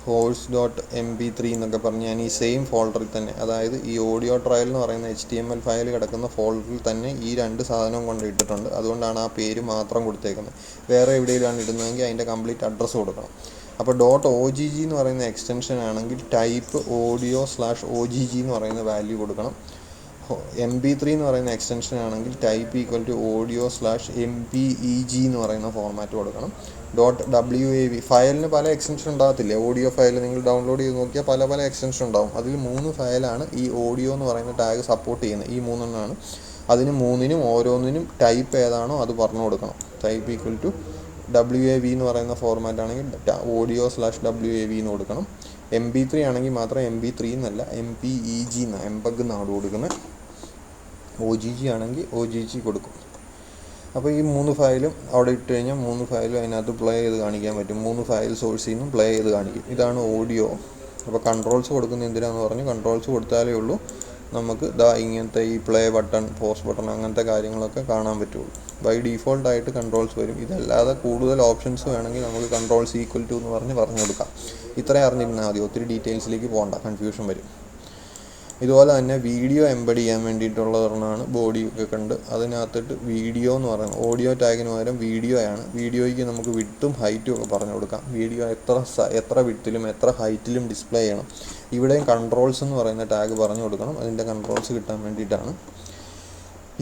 horse.mp3 എന്നൊക്കെ പറഞ്ഞ് ഞാൻ ഈ സെയിം ഫോൾഡറിൽ തന്നെ, അതായത് ഈ ഓഡിയോ ട്രയൽ എന്ന് പറയുന്ന HTML ഫയൽ കിടക്കുന്ന ഫോൾഡറിൽ തന്നെ ഈ 2 സാധനവും കൊണ്ട് ഇട്ടിട്ടുണ്ട്. അതുകൊണ്ടാണ് ആ പേര് മാത്രം കൊടുത്തേക്കുന്നത്. വേറെ എവിടെയെങ്കിലാണ് ഇടുന്നതെങ്കിൽ അതിൻ്റെ കംപ്ലീറ്റ് അഡ്രസ്സ് കൊടുക്കണം. അപ്പോൾ .ogg എന്ന് പറയുന്ന എക്സ്റ്റൻഷൻ ആണെങ്കിൽ ടൈപ്പ് audio/ogg എന്ന് പറയുന്ന വാല്യൂ കൊടുക്കണം. MP3 എന്ന് പറയുന്ന എക്സ്റ്റൻഷൻ ആണെങ്കിൽ ടൈപ്പ് audio/mpeg എന്ന് പറയുന്ന ഫോർമാറ്റ് കൊടുക്കണം. .wav ഫയലിന് പല എക്സ്റ്റൻഷൻ ഉണ്ടാകത്തില്ലേ, ഓഡിയോ ഫയൽ നിങ്ങൾ ഡൗൺലോഡ് ചെയ്ത് നോക്കിയാൽ പല എക്സ്റ്റൻഷൻ ഉണ്ടാവും. അതിൽ 3 ഫയലാണ് ഈ ഓഡിയോ എന്ന് പറയുന്ന ടാഗ് സപ്പോർട്ട് ചെയ്യുന്നത്. ഈ 3 അതിന് 3നും ഓരോന്നിനും ടൈപ്പ് ഏതാണോ അത് പറഞ്ഞു കൊടുക്കണം. ടൈപ്പ് WAV എന്ന് പറയുന്ന ഫോർമാറ്റ് ആണെങ്കിൽ audio/WAV എന്ന് കൊടുക്കണം. MP3 ആണെങ്കിൽ മാത്രം MP3 എന്നല്ല MPEG എന്നാണ്, MPEG എന്നാണ് കൊടുക്കുന്നത്. OGG ആണെങ്കിൽ OGG കൊടുക്കും. അപ്പോൾ ഈ 3 ഫയലും അവിടെ ഇട്ട് കഴിഞ്ഞാൽ 3 ഫയലും അതിനകത്ത് പ്ലേ ചെയ്ത് കാണിക്കാൻ പറ്റും. 3 ഫയൽ സോഴ്സിൽ നിന്നും പ്ലേ ചെയ്ത് കാണിക്കും. ഇതാണ് ഓഡിയോ. അപ്പോൾ കൺട്രോൾസ് കൊടുക്കുന്ന എന്തിനാന്ന് പറഞ്ഞ് കൺട്രോൾസ് കൊടുത്താലേ ഉള്ളൂ നമുക്ക് ഇങ്ങനത്തെ ഈ പ്ലേ ബട്ടൺ, പോസ് ബട്ടൺ അങ്ങനത്തെ കാര്യങ്ങളൊക്കെ കാണാൻ പറ്റുള്ളൂ. ബൈ ഡീഫോൾട്ടായിട്ട് കൺട്രോൾസ് വരും. ഇതല്ലാതെ കൂടുതൽ ഓപ്ഷൻസ് വേണമെങ്കിൽ നമുക്ക് കൺട്രോൾസ് ഈക്വൽ എന്ന് പറഞ്ഞു കൊടുക്കാം. ഇത്രയും അറിഞ്ഞിരുന്നാൽ മതി, ഒത്തിരി ഡീറ്റെയിൽസിലേക്ക് പോകണ്ട, കൺഫ്യൂഷൻ വരും. ഇതുപോലെ തന്നെ വീഡിയോ എംബഡ് ചെയ്യാൻ വേണ്ടിയിട്ടുള്ള ഒരെണ്ണമാണ് ബോഡി ഒക്കെ കണ്ട്. അതിനകത്തിട്ട് വീഡിയോ എന്ന് പറയുന്നത് ഓഡിയോ ടാഗിന് പകരം വീഡിയോയാണ്. വീഡിയോയ്ക്ക് നമുക്ക് വിഡ്ത്തും ഹൈറ്റും ഒക്കെ പറഞ്ഞു കൊടുക്കാം. വീഡിയോ എത്ര വിഡ്ത്തിലും എത്ര ഹൈറ്റിലും ഡിസ്പ്ലേ ചെയ്യണം. ഇവിടെയും കൺട്രോൾസ് എന്ന് പറയുന്ന ടാഗ് പറഞ്ഞു കൊടുക്കണം. അതിൻ്റെ കൺട്രോൾസ് കിട്ടാൻ വേണ്ടിയിട്ടാണ്.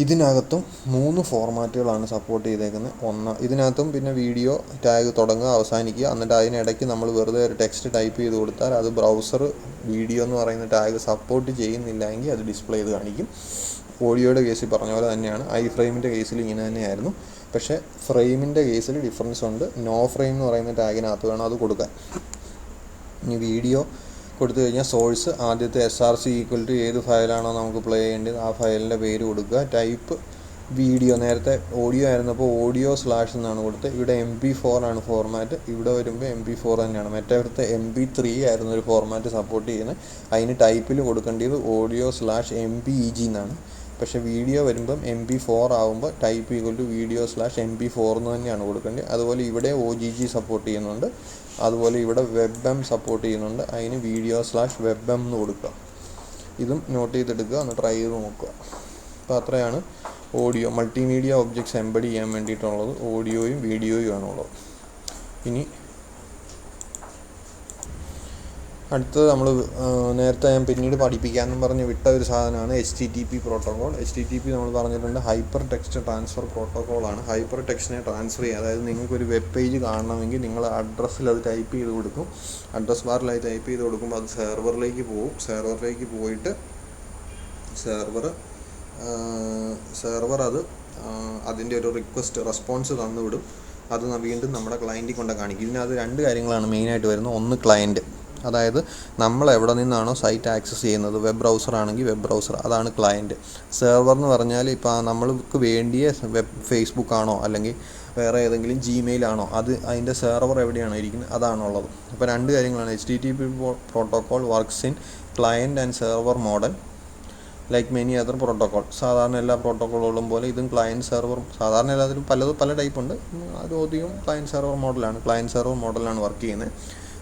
ഇതിനകത്തും 3 ഫോർമാറ്റുകളാണ് സപ്പോർട്ട് ചെയ്തേക്കുന്നത്. ഇതിനകത്തും പിന്നെ വീഡിയോ ടാഗ് തുടങ്ങുക, അവസാനിക്കുക. എന്നിട്ട് അതിനിടയ്ക്ക് നമ്മൾ വെറുതെ ഒരു ടെക്സ്റ്റ് ടൈപ്പ് ചെയ്ത് കൊടുത്താൽ അത് ബ്രൗസർ വീഡിയോ എന്ന് പറയുന്ന ടാഗ് സപ്പോർട്ട് ചെയ്യുന്നില്ല എങ്കിൽ അത് ഡിസ്പ്ലേ ചെയ്ത് കാണിക്കും. ഓഡിയോയുടെ കേസിൽ പറഞ്ഞ പോലെ തന്നെയാണ്. ഫ്രെയിമിൻ്റെ കേസിൽ ഇങ്ങനെ തന്നെയായിരുന്നു. പക്ഷേ ഫ്രെയിമിൻ്റെ കേസിൽ ഡിഫറൻസ് ഉണ്ട്. നോ ഫ്രെയിം എന്ന് പറയുന്ന ടാഗിനകത്ത് വേണം അത് കൊടുക്കാൻ. ഇനി വീഡിയോ കൊടുത്തു കഴിഞ്ഞാൽ സോഴ്സ് ആദ്യത്തെ SRC ഏത് ഫയലാണോ നമുക്ക് പ്ലേ ചെയ്യേണ്ടത് ആ ഫയലിൻ്റെ പേര് കൊടുക്കുക. ടൈപ്പ് വീഡിയോ, നേരത്തെ ഓഡിയോ ആയിരുന്നപ്പോൾ audio/ എന്നാണ് കൊടുത്തത്. ഇവിടെ MP4 ആണ് ഫോർമാറ്റ്. ഇവിടെ വരുമ്പോൾ MP4 തന്നെയാണ്. മറ്റേടത്തെ MP3 ആയിരുന്നു ഒരു ഫോർമാറ്റ് സപ്പോർട്ട് ചെയ്യുന്നത്. അതിന് ടൈപ്പിൽ കൊടുക്കേണ്ടത് audio/MPEG എന്നാണ്. പക്ഷേ വീഡിയോ വരുമ്പം MP4 ആകുമ്പോൾ ടൈപ്പ് video/MP4 എന്ന് തന്നെയാണ് കൊടുക്കേണ്ടത്. അതുപോലെ ഇവിടെ OGG സപ്പോർട്ട് ചെയ്യുന്നുണ്ട്. അതുപോലെ ഇവിടെ WebM സപ്പോർട്ട് ചെയ്യുന്നുണ്ട്. അതിന് video/WebM എന്ന് കൊടുക്കുക. ഇതും നോട്ട് ചെയ്തെടുക്കുക, ഒന്ന് ട്രൈ ചെയ്ത് നോക്കുക. അപ്പോൾ അത്രയാണ് ഓഡിയോ മൾട്ടിമീഡിയ ഒബ്ജക്ട്സ് എംബഡ് ചെയ്യാൻ വേണ്ടിയിട്ടുള്ളത്. ഓഡിയോയും വീഡിയോയും ആണുള്ളത്. ഇനി അടുത്തത് നമ്മൾ നേരത്തെ ഞാൻ പിന്നീട് പഠിപ്പിക്കാമെന്നും പറഞ്ഞ് വിട്ട ഒരു സാധനമാണ് HTTP പ്രോട്ടോകോൾ. HTTP നമ്മൾ പറഞ്ഞിട്ടുണ്ട് ഹൈപ്പർ ടെക്സ്റ്റ് ട്രാൻസ്ഫർ പ്രോട്ടോകോളാണ്. ഹൈപ്പർ ടെക്സ്റ്റിനെ ട്രാൻസ്ഫർ ചെയ്യുക, അതായത് നിങ്ങൾക്കൊരു വെബ് പേജ് കാണണമെങ്കിൽ നിങ്ങൾ അഡ്രസ്സിൽ അത് ടൈപ്പ് ചെയ്ത് കൊടുക്കും. അഡ്രസ് ബാറിൽ അത് ടൈപ്പ് ചെയ്ത് കൊടുക്കുമ്പോൾ അത് സെർവറിലേക്ക് പോകും. സെർവറിലേക്ക് പോയിട്ട് സെർവർ അത് അതിൻ്റെ ഒരു റെസ്പോൺസ് തന്നുവിടും. അത് വീണ്ടും നമ്മുടെ ക്ലയൻറ്റിൽ കൊണ്ട് കാണിക്കും. ഇതിനകത്ത് 2 കാര്യങ്ങളാണ് മെയിനായിട്ട് വരുന്നത്. ഒന്ന് ക്ലയൻറ്റ്, അതായത് നമ്മൾ എവിടെ നിന്നാണോ സൈറ്റ് ആക്സസ് ചെയ്യുന്നത്, വെബ് ബ്രൗസർ ആണെങ്കിൽ വെബ് ബ്രൗസർ, അതാണ് ക്ലയൻറ്റ്. സെർവർ എന്ന് പറഞ്ഞാൽ ഇപ്പോൾ നമ്മൾക്ക് വേണ്ടിയ ഫേസ്ബുക്ക് ആണോ അല്ലെങ്കിൽ വേറെ ഏതെങ്കിലും Gmail ആണോ അതിൻ്റെ സെർവർ എവിടെയാണോ ഇരിക്കുന്നത് അതാണുള്ളത്. അപ്പോൾ 2 കാര്യങ്ങളാണ്. HTTP protocol works in client and server model like many other protocol. സാധാരണ എല്ലാ പ്രോട്ടോക്കോളുകളും പോലെ ഇതും ക്ലയൻറ്റ് സെർവർ, സാധാരണ എല്ലാത്തിലും പല ടൈപ്പ് ഉണ്ട്. അധികം ക്ലയൻറ്റ് സെർവർ മോഡലാണ്. ക്ലയൻറ്റ് സെർവർ മോഡലാണ് വർക്ക് ചെയ്യുന്നത്.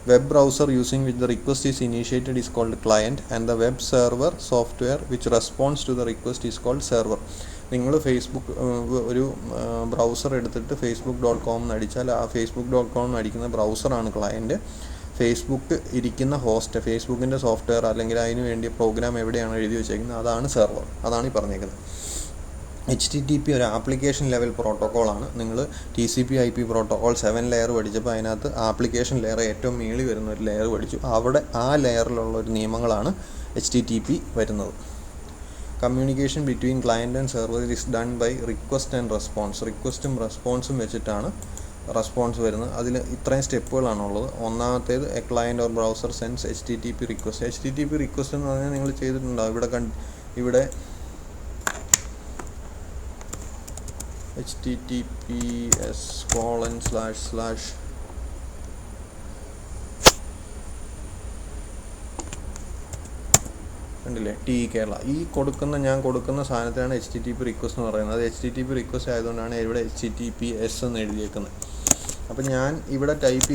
Web browser using which the request is initiated is called client and the web server software which responds to the request is called server. നിങ്ങൾ ഒരു ബ്രൗസർ എടുത്തിട്ട് facebook.com എന്ന് അടിച്ചാൽ ആ facebook.com എന്ന് അടിക്കുന്ന ബ്രൗസറാണ് ക്ലയൻറ്റ്. ഫേസ്ബുക്ക് ഇരിക്കുന്ന ഫേസ്ബുക്കിൻ്റെ സോഫ്റ്റ്വെയർ അല്ലെങ്കിൽ അതിന് വേണ്ടി പ്രോഗ്രാം എവിടെയാണ് എഴുതി വെച്ചേക്കുന്നത് അതാണ് സെർവർ. അതാണ് ഈ പറഞ്ഞേക്കുന്നത്. HTTP ഒരു ആപ്ലിക്കേഷൻ ലെവൽ പ്രോട്ടോക്കോളാണ്. നിങ്ങൾ TCP/IP പ്രോട്ടോക്കോൾ 7 ലെയർ പഠിച്ചപ്പോൾ അതിനകത്ത് ആപ്ലിക്കേഷൻ ലെയർ ഏറ്റവും മേളിൽ വരുന്ന ഒരു ലെയർ പഠിച്ചു. അവിടെ ആ ലെയറിലുള്ള ഒരു നിയമങ്ങളാണ് HTTP വരുന്നത്. Communication between client and server is done by request and response. റിക്വസ്റ്റും റെസ്പോൺസും വെച്ചിട്ടാണ് റെസ്പോൺസ് വരുന്നത്. അതിൽ ഇത്രയും സ്റ്റെപ്പുകളാണുള്ളത്. ഒന്നാമത്തേത് a client or browser sends HTTP request. HTTP request എന്ന് പറഞ്ഞാൽ നിങ്ങൾ ചെയ്തിട്ടുണ്ടാവും. ഇവിടെ https:// കണ്ടില്ലേ TE-Kerala. ഞാൻ കൊടുക്കുന്ന സാധനത്തിനാണ് HTTP റിക്വസ്റ്റ് എന്ന് പറയുന്നത്. അത് HTTP റിക്വസ്റ്റ് ആയതുകൊണ്ടാണ് ഇവിടെ HTTPS എന്ന് എഴുതിയേക്കുന്നത്. അപ്പോൾ ഞാൻ ഇവിടെ ടൈപ്പ്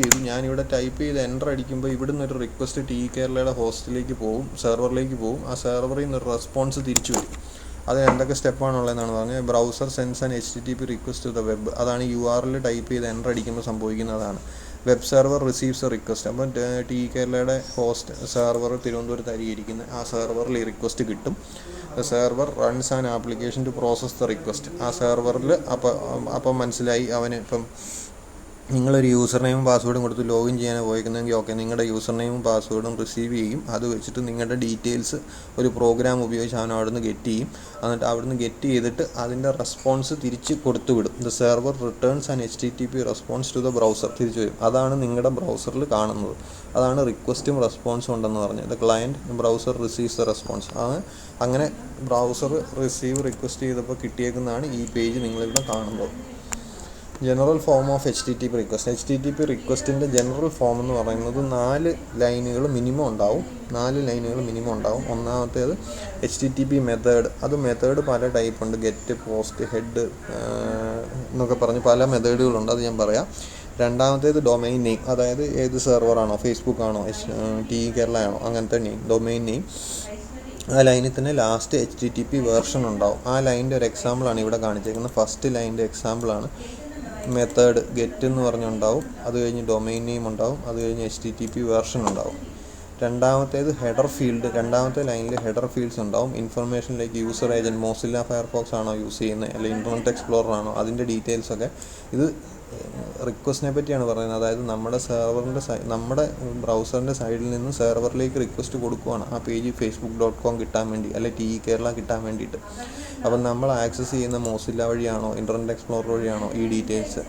ചെയ്ത് എൻ്റർ അടിക്കുമ്പോൾ ഇവിടുന്ന് ഒരു റിക്വസ്റ്റ് TE-Kerala'യുടെ ഹോസ്റ്റിലേക്ക് പോകും, സെർവറിലേക്ക് പോകും. ആ സെർവറിൽ നിന്ന് ഒരു റെസ്പോൺസ് തിരിച്ചു വരും. അത് എന്തൊക്കെ സ്റ്റെപ്പാണുള്ളതെന്നാണ് പറഞ്ഞത്. Browser sends and HTTP request to the web. അതാണ് URL ടൈപ്പ് ചെയ്ത് എൻ്റർ അടിക്കുമ്പോൾ സംഭവിക്കുന്നതാണ്. Web server receives a request. അപ്പം TE-Kerala'യുടെ ഹോസ്റ്റ് സെർവർ തിരുവനന്തപുരത്തായിരിക്കും ഇരിക്കുന്നത്. ആ സെർവറിൽ ഈ റിക്വസ്റ്റ് കിട്ടും. Server runs an application to process the request. ആ സെർവറിൽ അപ്പം മനസ്സിലായി അവന് ഇപ്പം നിങ്ങളൊരു യൂസർ നെയിമും പാസ്വേഡും കൊടുത്ത് ലോഗിൻ ചെയ്യാൻ പോയിരിക്കുന്നെങ്കിൽ ഓക്കെ, നിങ്ങളുടെ യൂസർ നെയിമും പാസ്വേഡും റിസീവ് ചെയ്യും. അത് വെച്ചിട്ട് നിങ്ങളുടെ ഡീറ്റെയിൽസ് ഒരു പ്രോഗ്രാം ഉപയോഗിച്ച് അവൻ അവിടുന്ന് ഗെറ്റ് ചെയ്യും. എന്നിട്ട് അവിടുന്ന് ഗെറ്റ് ചെയ്തിട്ട് അതിൻ്റെ റെസ്പോൺസ് തിരിച്ച് കൊടുത്തു വിടും. The server returns and HTTP response to the browser. തിരിച്ചു വരും. അതാണ് നിങ്ങളുടെ ബ്രൗസറിൽ കാണുന്നത്. അതാണ് റിക്വസ്റ്റും റെസ്പോൺസും ഉണ്ടെന്ന് പറഞ്ഞത്. The client browser receives the response. അങ്ങനെ ബ്രൗസർ റിക്വസ്റ്റ് ചെയ്തപ്പോൾ കിട്ടിയേക്കുന്നതാണ് ഈ പേജ് നിങ്ങളിവിടെ കാണുന്നത്. General form of HTTP request. HTTP റിക്വസ്റ്റിൻ്റെ ജനറൽ ഫോം എന്ന് പറയുന്നത് 4 ലൈനുകൾ മിനിമം ഉണ്ടാവും. ഒന്നാമത്തേത് HTTP മെത്തേഡ്. അത് മെത്തേഡ് പല ടൈപ്പ് ഉണ്ട്. ഗെറ്റ്, പോസ്റ്റ്, ഹെഡ് എന്നൊക്കെ പറഞ്ഞ് പല മെത്തേഡുകളുണ്ട്. അത് ഞാൻ പറയാം. രണ്ടാമത്തേത് ഡൊമൈൻ നെയിം. അതായത് ഏത് സെർവറാണോ, ഫേസ്ബുക്ക് ആണോ, TE-Kerala ആണോ, അങ്ങനത്തെ നെയിം, ഡൊമൈൻ നെയിം. ആ ലൈനിൽ തന്നെ ലാസ്റ്റ് HTTP വേർഷൻ ഉണ്ടാവും. ആ ലൈനിൻ്റെ ഒരു എക്സാമ്പിളാണ് ഇവിടെ കാണിച്ചേക്കുന്നത്. ഫസ്റ്റ് ലൈനിൻ്റെ എക്സാമ്പിളാണ് മെത്തേഡ് ഗെറ്റ് എന്ന് പറഞ്ഞുണ്ടാവും. അത് കഴിഞ്ഞ് ഡൊമൈൻ നെയിം ഉണ്ടാവും. അത് കഴിഞ്ഞ് HTTP വേർഷൻ ഉണ്ടാവും. രണ്ടാമത്തേത് ഹെഡർ ഫീൽഡ്. രണ്ടാമത്തെ ലൈനിൽ ഹെഡർ ഫീൽഡ്സ് ഉണ്ടാവും. Information like user agent, Mozilla Firefox ആണോ യൂസ് ചെയ്യുന്നത്, അല്ലെങ്കിൽ ഇൻ്റർനെറ്റ് എക്സ്പ്ലോറർ ആണോ, അതിൻ്റെ ഡീറ്റെയിൽസൊക്കെ. ഇത് റിക്വസ്റ്റിനെ പറ്റിയാണ് പറയുന്നത്. അതായത് നമ്മുടെ ബ്രൗസറിൻ്റെ സൈഡിൽ നിന്ന് സെർവറിലേക്ക് റിക്വസ്റ്റ് കൊടുക്കുകയാണ് ആ പേജ് facebook.com കിട്ടാൻ വേണ്ടി, അല്ലെങ്കിൽ TE-Kerala കിട്ടാൻ വേണ്ടിയിട്ട്. അപ്പം നമ്മൾ ആക്സസ് ചെയ്യുന്ന മോസില്ല വഴിയാണോ, ഇൻ്റർനെറ്റ് എക്സ്പ്ലോറർ വഴിയാണോ, ഈ ഡീറ്റെയിൽസ്.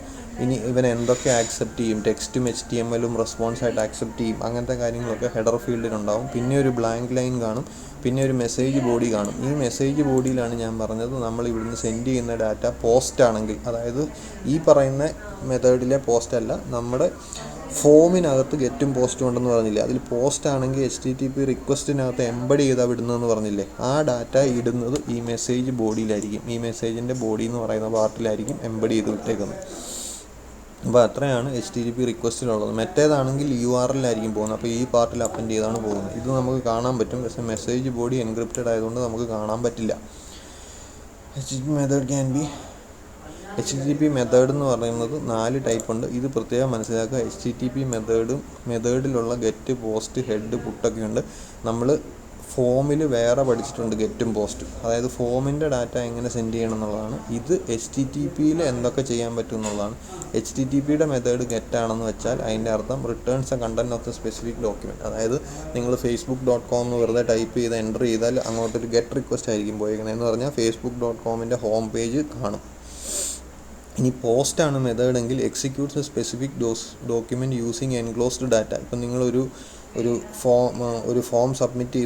ഇനി ഇവൻ എന്തൊക്കെ ആക്സെപ്റ്റ് ചെയ്യും, ടെക്സ്റ്റും HTML-ഉം റെസ്പോൺസായിട്ട് ആക്സെപ്റ്റ് ചെയ്യും, അങ്ങനത്തെ കാര്യങ്ങളൊക്കെ ഹെഡർ ഫീൽഡിലുണ്ടാവും. പിന്നെ ഒരു ബ്ലാങ്ക് ലൈൻ കാണും. പിന്നെ ഒരു മെസ്സേജ് ബോഡി കാണും. ഈ മെസ്സേജ് ബോഡിയിലാണ് ഞാൻ പറഞ്ഞത് നമ്മൾ ഇവിടുന്ന് സെൻഡ് ചെയ്യുന്ന ഡാറ്റ പോസ്റ്റ് ആണെങ്കിൽ, അതായത് ഈ പറയുന്ന മെത്തേഡിലെ പോസ്റ്റ് അല്ല, നമ്മുടെ ഫോമിനകത്ത് ഗെറ്റും പോസ്റ്റും ഉണ്ടെന്ന് പറഞ്ഞില്ലേ, അതിൽ പോസ്റ്റ് ആണെങ്കിൽ HTTP റിക്വസ്റ്റിനകത്ത് എംബഡ് ചെയ്താൽ വിടുന്നതെന്ന് പറഞ്ഞില്ലേ, ആ ഡാറ്റ ഇടുന്നത് ഈ മെസ്സേജ് ബോഡിയിലായിരിക്കും. ഈ മെസ്സേജിൻ്റെ ബോഡി എന്ന് പറയുന്ന പാർട്ടിലായിരിക്കും എംബഡ് ചെയ്ത് വിട്ടേക്കുന്നത്. അപ്പോൾ അത്രയാണ് HTTP റിക്വസ്റ്റിലുള്ളത്. മറ്റേതാണെങ്കിൽ URL ആയിരിക്കും പോകുന്നത്. അപ്പോൾ ഈ പാർട്ടിൽ അപ്പൻഡ് ചെയ്താണ് പോകുന്നത്. ഇത് നമുക്ക് കാണാൻ പറ്റും. പക്ഷേ മെസ്സേജ് ബോഡി എൻക്രിപ്റ്റഡ് ആയതുകൊണ്ട് നമുക്ക് കാണാൻ പറ്റില്ല. HTTP മെത്തേഡ് എന്ന് പറയുന്നത് 4 ടൈപ്പ് ഉണ്ട്. ഇത് പ്രത്യേകം മനസ്സിലാക്കുക. HTTP മെത്തേഡിലുള്ള ഗെറ്റ്, പോസ്റ്റ്, ഹെഡ്, പുട്ടൊക്കെ ഉണ്ട്. നമ്മൾ ഫോമിൽ വേറെ പഠിച്ചിട്ടുണ്ട് ഗെറ്റും പോസ്റ്റും. അതായത് ഫോമിൻ്റെ ഡാറ്റ എങ്ങനെ സെൻഡ് ചെയ്യണം എന്നുള്ളതാണ്. ഇത് HTTPയിൽ എന്തൊക്കെ ചെയ്യാൻ പറ്റും എന്നുള്ളതാണ്. HTTPയുടെ മെത്തേഡ് ഗെറ്റാണെന്ന് വെച്ചാൽ അതിൻ്റെ അർത്ഥം returns A content of the specific document. അതായത് നിങ്ങൾ facebook.com എന്ന് വെറുതെ ടൈപ്പ് ചെയ്ത് എൻ്റർ ചെയ്താൽ അങ്ങോട്ടൊരു ഗെറ്റ് റിക്വസ്റ്റ് ആയിരിക്കും പോയിരിക്കുന്നത്. എന്ന് പറഞ്ഞാൽ facebook.comൻ്റെ ഹോം പേജ് കാണും. ഇനി പോസ്റ്റാണ് മെത്തേഡെങ്കിൽ executes a specific document using enclosed data. ഇപ്പം നിങ്ങളൊരു ഫോം സബ്മിറ്റ്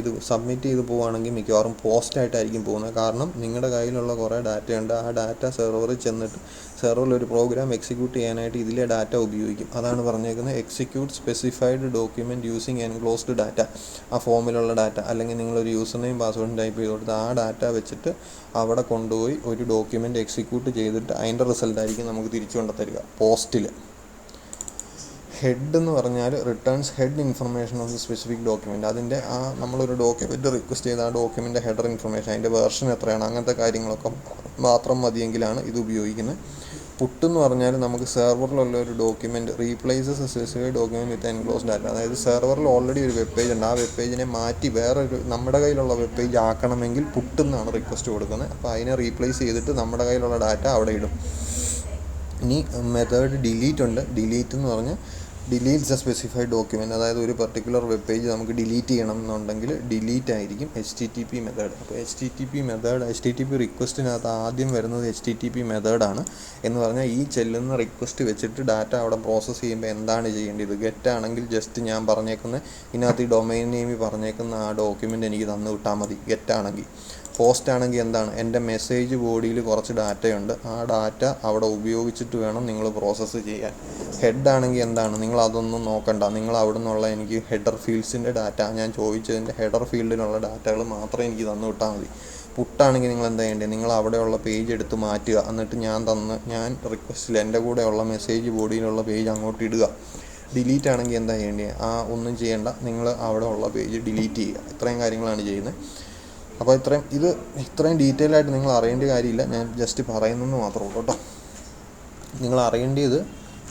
ചെയ്ത് പോവുകയാണെങ്കിൽ മിക്കവാറും പോസ്റ്റായിട്ടായിരിക്കും പോകുന്നത്. കാരണം നിങ്ങളുടെ കയ്യിലുള്ള കുറേ ഡാറ്റയുണ്ട്. ആ ഡാറ്റ സെർവറിൽ ചെന്നിട്ട് സെർവറിൽ ഒരു പ്രോഗ്രാം എക്സിക്യൂട്ട് ചെയ്യാനായിട്ട് ഇതിലെ ഡാറ്റ ഉപയോഗിക്കും. അതാണ് പറഞ്ഞേക്കുന്നത് execute specified document using enclosed data. ആ ഫോമിലുള്ള ഡാറ്റ, അല്ലെങ്കിൽ നിങ്ങളൊരു യൂസർ നെയിം പാസ്വേഡും ടൈപ്പ് ചെയ്ത് കൊടുത്ത് ആ ഡാറ്റ വെച്ചിട്ട് അവിടെ കൊണ്ടുപോയി ഒരു ഡോക്യുമെൻറ്റ് എക്സിക്യൂട്ട് ചെയ്തിട്ട് അതിൻ്റെ റിസൾട്ടായിരിക്കും നമുക്ക് തിരിച്ചു കൊണ്ട് തരിക പോസ്റ്റിൽ. ഹെഡ് എന്ന് പറഞ്ഞാൽ returns head information of the specific document. അതിൻ്റെ നമ്മളൊരു ഡോക്യുമെൻറ്റ് റിക്വസ്റ്റ് ചെയ്ത ആ ഡോക്യുമെൻ്റ് ഹെഡർ ഇൻഫർമേഷൻ, അതിൻ്റെ വേർഷൻ എത്രയാണ്, അങ്ങനത്തെ കാര്യങ്ങളൊക്കെ മാത്രം മതിയെങ്കിലാണ് ഇത് ഉപയോഗിക്കുന്നത്. പുട്ട് എന്ന് പറഞ്ഞാൽ നമുക്ക് സെർവറിലുള്ള ഒരു document replaces A specified document with enclose data. അതായത് സെർവറിൽ ഓൾറെഡി ഒരു വെബ് പേജ് ഉണ്ട്, ആ വെബ് പേജിനെ മാറ്റി വേറൊരു നമ്മുടെ കയ്യിലുള്ള വെബ് പേജ് ആക്കണമെങ്കിൽ പുട്ട് എന്നാണ് റിക്വസ്റ്റ് കൊടുക്കുന്നത്. അപ്പോൾ അതിനെ റീപ്ലേസ് ചെയ്തിട്ട് നമ്മുടെ കയ്യിലുള്ള ഡാറ്റ അവിടെ ഇടും. ഇനി മെത്തേഡ് ഡിലീറ്റ് ഉണ്ട്. ഡിലീറ്റ് എന്ന് പറഞ്ഞാൽ ഡിലീറ്റ്സ് എ സ്പെസിഫൈഡ് ഡോക്യുമെൻറ്റ്. അതായത് ഒരു പർട്ടിക്കുലർ വെബ് പേജ് നമുക്ക് ഡിലീറ്റ് ചെയ്യണം എന്നുണ്ടെങ്കിൽ ഡിലീറ്റ് ആയിരിക്കും HTTP മെത്തേഡ്. അപ്പോൾ HTTP റിക്വസ്റ്റിനകത്ത് ആദ്യം വരുന്നത് HTTP മെത്തേഡാണ്. എന്ന് പറഞ്ഞാൽ ഈ ചെല്ലുന്ന റിക്വസ്റ്റ് വെച്ചിട്ട് ഡാറ്റ അവിടെ പ്രോസസ്സ് ചെയ്യുമ്പോൾ എന്താണ് ചെയ്യേണ്ടത്. ഗെറ്റ് ആണെങ്കിൽ ജസ്റ്റ് ഞാൻ പറഞ്ഞേക്കുന്ന ഇതിനകത്ത് ഈ ഡൊമൈൻ നെയിമിൽ പറഞ്ഞേക്കുന്ന ആ ഡോക്യുമെൻ്റ് എനിക്ക് തന്നു വിട്ടാൽ മതി ഗെറ്റ് ആണെങ്കിൽ. പോസ്റ്റ് ആണെങ്കിൽ എന്താണ്, എൻ്റെ മെസ്സേജ് ബോഡിയിൽ കുറച്ച് ഡാറ്റയുണ്ട്, ആ ഡാറ്റ അവിടെ ഉപയോഗിച്ചിട്ട് വേണം നിങ്ങൾ പ്രോസസ്സ് ചെയ്യാൻ. ഹെഡ് ആണെങ്കിൽ എന്താണ്, നിങ്ങൾ അതൊന്നും നോക്കണ്ട, നിങ്ങൾ അവിടെ നിന്നുള്ള എനിക്ക് ഹെഡർ ഫീൽഡ്സിൻ്റെ ഡാറ്റ, ഞാൻ ചോദിച്ചതിൻ്റെ ഹെഡർ ഫീൽഡിനുള്ള ഡാറ്റകൾ മാത്രമേ എനിക്ക് തന്നു വിട്ടാൽ മതി. പുട്ടാണെങ്കിൽ നിങ്ങൾ എന്താ ചെയ്യേണ്ടത്, നിങ്ങൾ അവിടെയുള്ള പേജ് എടുത്ത് മാറ്റുക, എന്നിട്ട് ഞാൻ റിക്വസ്റ്റിൽ എൻ്റെ കൂടെയുള്ള മെസ്സേജ് ബോഡിയിലുള്ള പേജ് അങ്ങോട്ട് ഇടുക. ഡിലീറ്റ് ആണെങ്കിൽ എന്താ ചെയ്യേണ്ടത്, ഒന്നും ചെയ്യേണ്ട, നിങ്ങൾ അവിടെ ഉള്ള പേജ് ഡിലീറ്റ് ചെയ്യുക. ഇത്രയും കാര്യങ്ങളാണ് ചെയ്യുന്നത്. അപ്പോൾ ഇത്രയും ഡീറ്റെയിൽ ആയിട്ട് നിങ്ങൾ അറിയേണ്ട കാര്യമില്ല, ഞാൻ ജസ്റ്റ് പറയുന്നെന്ന് മാത്രമേ ഉള്ളൂ കേട്ടോ. നിങ്ങൾ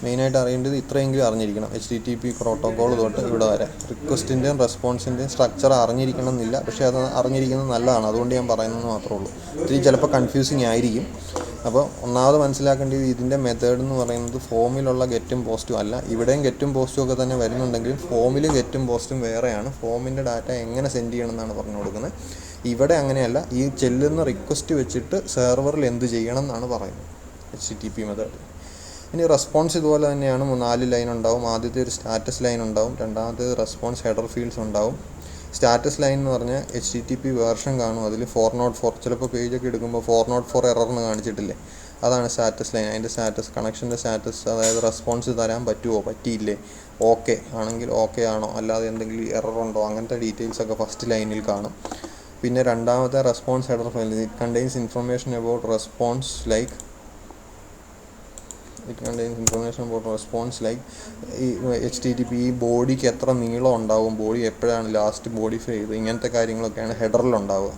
മെയിനായിട്ട് അറിയേണ്ടത് ഇത്രയെങ്കിലും അറിഞ്ഞിരിക്കണം. HTTP പ്രോട്ടോക്കോൾ തൊട്ട് ഇവിടെ വരെ റിക്വസ്റ്റിൻ്റെയും റെസ്പോൺസിൻ്റെയും സ്ട്രക്ചർ അറിഞ്ഞിരിക്കണം എന്നില്ല, പക്ഷേ അത് അറിഞ്ഞിരിക്കുന്നത് നല്ലതാണ്, അതുകൊണ്ട് ഞാൻ പറയുന്നതെന്ന് മാത്രമേ ഉള്ളൂ. ഇത്തിരി ചിലപ്പോൾ കൺഫ്യൂസിങ് ആയിരിക്കും. അപ്പോൾ ഒന്നാമത് മനസ്സിലാക്കേണ്ടത് ഇതിൻ്റെ മെത്തേഡ് എന്ന് പറയുന്നത് ഫോമിലുള്ള ഗെറ്റും പോസ്റ്റും അല്ല. ഇവിടെയും ഗെറ്റും പോസ്റ്റും ഒക്കെ തന്നെ വരുന്നുണ്ടെങ്കിലും ഫോമിലും ഗെറ്റും പോസ്റ്റും വേറെയാണ്. ഫോമിൻ്റെ ഡാറ്റ എങ്ങനെ സെൻഡ് ചെയ്യണം എന്നാണ് പറഞ്ഞു കൊടുക്കുന്നത്. ഇവിടെ അങ്ങനെയല്ല, ഈ ചെല്ലുന്ന റിക്വസ്റ്റ് വെച്ചിട്ട് സെർവറിൽ എന്ത് ചെയ്യണം എന്നാണ് പറയുന്നത് HTTP മെത്തേഡ്. ഇനി റെസ്പോൺസ് ഇതുപോലെ തന്നെയാണ്. 4 ലൈൻ ഉണ്ടാവും. ആദ്യത്തെ ഒരു സ്റ്റാറ്റസ് ലൈൻ ഉണ്ടാവും, രണ്ടാമത്തേത് റെസ്പോൺസ് ഹെഡർ ഫീൽഡ്സ് ഉണ്ടാവും. സ്റ്റാറ്റസ് ലൈൻ എന്ന് പറഞ്ഞാൽ HTTP വേർഷൻ കാണും, അതിൽ 404 ചിലപ്പോൾ പേജൊക്കെ എടുക്കുമ്പോൾ 404 എറർന്ന് കാണിച്ചിട്ടില്ലേ, അതാണ് സ്റ്റാറ്റസ് ലൈൻ. അതിൻ്റെ സ്റ്റാറ്റസ്, കണക്ഷൻ്റെ സ്റ്റാറ്റസ്, അതായത് റെസ്പോൺസ് തരാൻ പറ്റുമോ പറ്റിയില്ലേ, ഓക്കെ ആണെങ്കിൽ ഓക്കെ ആണോ, അല്ലാതെ എന്തെങ്കിലും എറർ ഉണ്ടോ, അങ്ങനത്തെ ഡീറ്റെയിൽസൊക്കെ ഫസ്റ്റ് ലൈനിൽ കാണും. പിന്നെ രണ്ടാമത്തെ response header file, it contains information about response like ഈ HTTP ഈ ബോഡിക്ക് എത്ര നീളം ഉണ്ടാവും, ബോഡി എപ്പോഴാണ് ലാസ്റ്റ് ബോഡിഫൈ ചെയ്ത്, ഇങ്ങനത്തെ കാര്യങ്ങളൊക്കെയാണ് ഹെഡറിലുണ്ടാവുക.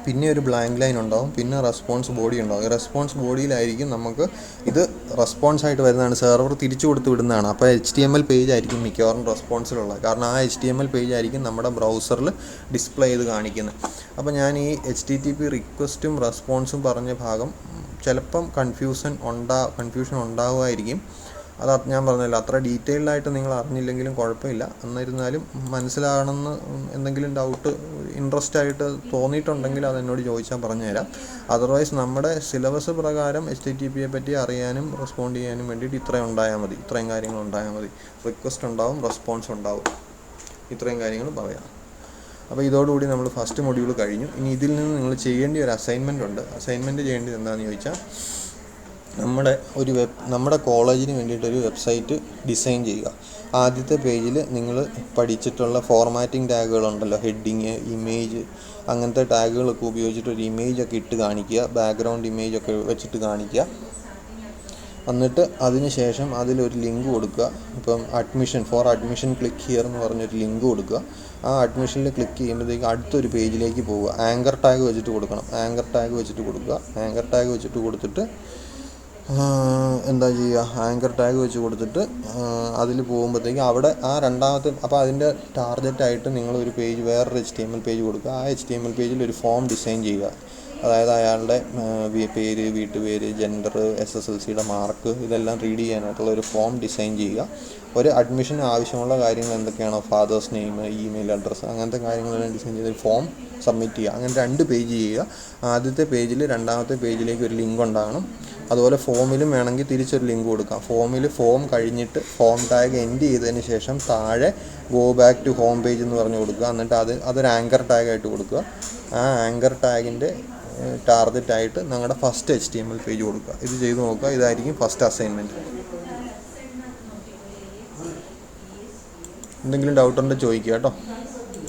പിന്നെ ഒരു ബ്ലാങ്ക് ലൈൻ ഉണ്ടാവും, പിന്നെ റെസ്പോൺസ് ബോഡി ഉണ്ടാവും. റെസ്പോൺസ് ബോഡിയിലായിരിക്കും നമുക്ക് ഇത് റെസ്പോൺസ് ആയിട്ട് വരുന്നതാണ്, സെർവർ തിരിച്ചു കൊടുത്ത് വിടുന്നതാണ്. അപ്പോൾ HTML പേജ് ആയിരിക്കും മിക്കവാറും റെസ്പോൺസിലുള്ളത്, കാരണം ആ HTML പേജ് ആയിരിക്കും നമ്മുടെ ബ്രൗസറിൽ ഡിസ്പ്ലേ ചെയ്ത് കാണിക്കുന്നത്. അപ്പോൾ ഞാൻ ഈ HTTP റിക്വസ്റ്റും റെസ്പോൺസും പറഞ്ഞ ഭാഗം ചിലപ്പം കൺഫ്യൂഷൻ ഉണ്ടാകുമായിരിക്കും. അത് ഞാൻ പറഞ്ഞല്ലോ, അത്ര ഡീറ്റെയിൽഡായിട്ട് നിങ്ങൾ അറിഞ്ഞില്ലെങ്കിലും കുഴപ്പമില്ല. എന്നിരുന്നാലും മനസ്സിലാകണമെന്ന് എന്തെങ്കിലും ഡൗട്ട് ഇൻട്രസ്റ്റ് ആയിട്ട് തോന്നിയിട്ടുണ്ടെങ്കിൽ അതെന്നോട് ചോദിച്ചാൽ പറഞ്ഞുതരാം. അതർവൈസ് നമ്മുടെ സിലബസ് പ്രകാരം HTTPയെ പറ്റി അറിയാനും റെസ്പോണ്ട് ചെയ്യാനും വേണ്ടിയിട്ട് ഇത്രയും കാര്യങ്ങൾ ഉണ്ടായാൽ മതി. റിക്വസ്റ്റ് ഉണ്ടാവും, റെസ്പോൺസ് ഉണ്ടാവും, ഇത്രയും കാര്യങ്ങൾ പറയാം. അപ്പോൾ ഇതോടുകൂടി നമ്മൾ ഫസ്റ്റ് മൊഡ്യൂൾ കഴിഞ്ഞു. ഇനി ഇതിൽ നിന്ന് നിങ്ങൾ ചെയ്യേണ്ട ഒരു അസൈൻമെൻ്റ് ഉണ്ട്. അസൈൻമെൻറ്റ് ചെയ്യേണ്ടത് എന്താണെന്ന് ചോദിച്ചാൽ, നമ്മുടെ കോളേജിന് വേണ്ടിയിട്ടൊരു വെബ്സൈറ്റ് ഡിസൈൻ ചെയ്യുക. ആദ്യത്തെ പേജിൽ നിങ്ങൾ പഠിച്ചിട്ടുള്ള ഫോർമാറ്റിംഗ് ടാഗുകളുണ്ടല്ലോ, ഹെഡിങ്, ഇമേജ്, അങ്ങനത്തെ ടാഗുകളൊക്കെ ഉപയോഗിച്ചിട്ട് ഒരു ഇമേജൊക്കെ ഇട്ട് കാണിക്കുക, ബാക്ക്ഗ്രൗണ്ട് ഇമേജൊക്കെ വെച്ചിട്ട് കാണിക്കുക. എന്നിട്ട് അതിന് ശേഷം അതിലൊരു ലിങ്ക് കൊടുക്കുക. ഇപ്പം ഫോർ അഡ്മിഷൻ ക്ലിക്ക് ഹിയർ എന്ന് പറഞ്ഞൊരു ലിങ്ക് കൊടുക്കുക. ആ അഡ്മിഷനിൽ ക്ലിക്ക് ചെയ്യുമ്പോഴത്തേക്ക് അടുത്തൊരു പേജിലേക്ക് പോവുക. ആങ്കർ ടാഗ് വെച്ചിട്ട് കൊടുക്കണം. ആങ്കർ ടാഗ് വെച്ചിട്ട് കൊടുത്തിട്ട് എന്താ ചെയ്യുക, ആങ്കർ ടാഗ് വെച്ച് കൊടുത്തിട്ട് അതിൽ പോകുമ്പോഴത്തേക്ക് അവിടെ ആ രണ്ടാമത്തെ, അപ്പോൾ അതിൻ്റെ ടാർഗറ്റായിട്ട് നിങ്ങളൊരു പേജ്, വേറൊരു HTML പേജ് കൊടുക്കുക. ആ HTML പേജിൽ ഒരു ഫോം ഡിസൈൻ ചെയ്യുക. അതായത് അയാളുടെ പേര്, വീട്ടുപേര്, ജെൻഡർ, SSLCയുടെ മാർക്ക്, ഇതെല്ലാം റീഡ് ചെയ്യാനായിട്ടുള്ള ഒരു ഫോം ഡിസൈൻ ചെയ്യുക. ഒരു അഡ്മിഷന് ആവശ്യമുള്ള കാര്യങ്ങൾ എന്തൊക്കെയാണോ, ഫാദേഴ്സ് നെയിം, ഇമെയിൽ അഡ്രസ്സ്, അങ്ങനത്തെ കാര്യങ്ങളെല്ലാം ഡിസൈൻ ചെയ്ത് ഫോം സബ്മിറ്റ് ചെയ്യുക. അങ്ങനെ 2 പേജ് ചെയ്യുക. ആദ്യത്തെ പേജിൽ രണ്ടാമത്തെ പേജിലേക്ക് ഒരു ലിങ്ക് ഉണ്ടാകണം. അതുപോലെ ഫോമിലും വേണമെങ്കിൽ തിരിച്ചൊരു ലിങ്ക് കൊടുക്കാം. ഫോം കഴിഞ്ഞിട്ട് ഫോം ടാഗ് എൻഡ് ചെയ്തതിന് ശേഷം താഴെ go back to home page എന്ന് പറഞ്ഞ് കൊടുക്കുക. എന്നിട്ട് അതൊരു ആങ്കർ ടാഗായിട്ട് കൊടുക്കുക. ആ ആങ്കർ ടാഗിൻ്റെ ടാർഗറ്റായിട്ട് ഞങ്ങളുടെ ഫസ്റ്റ് HTML പേജ് കൊടുക്കുക. ഇത് ചെയ്ത് നോക്കുക. ഇതായിരിക്കും ഫസ്റ്റ് അസൈൻമെൻറ്റ്. എന്തെങ്കിലും ഡൗട്ടുണ്ടെങ്കിൽ ചോദിക്കുക കേട്ടോ.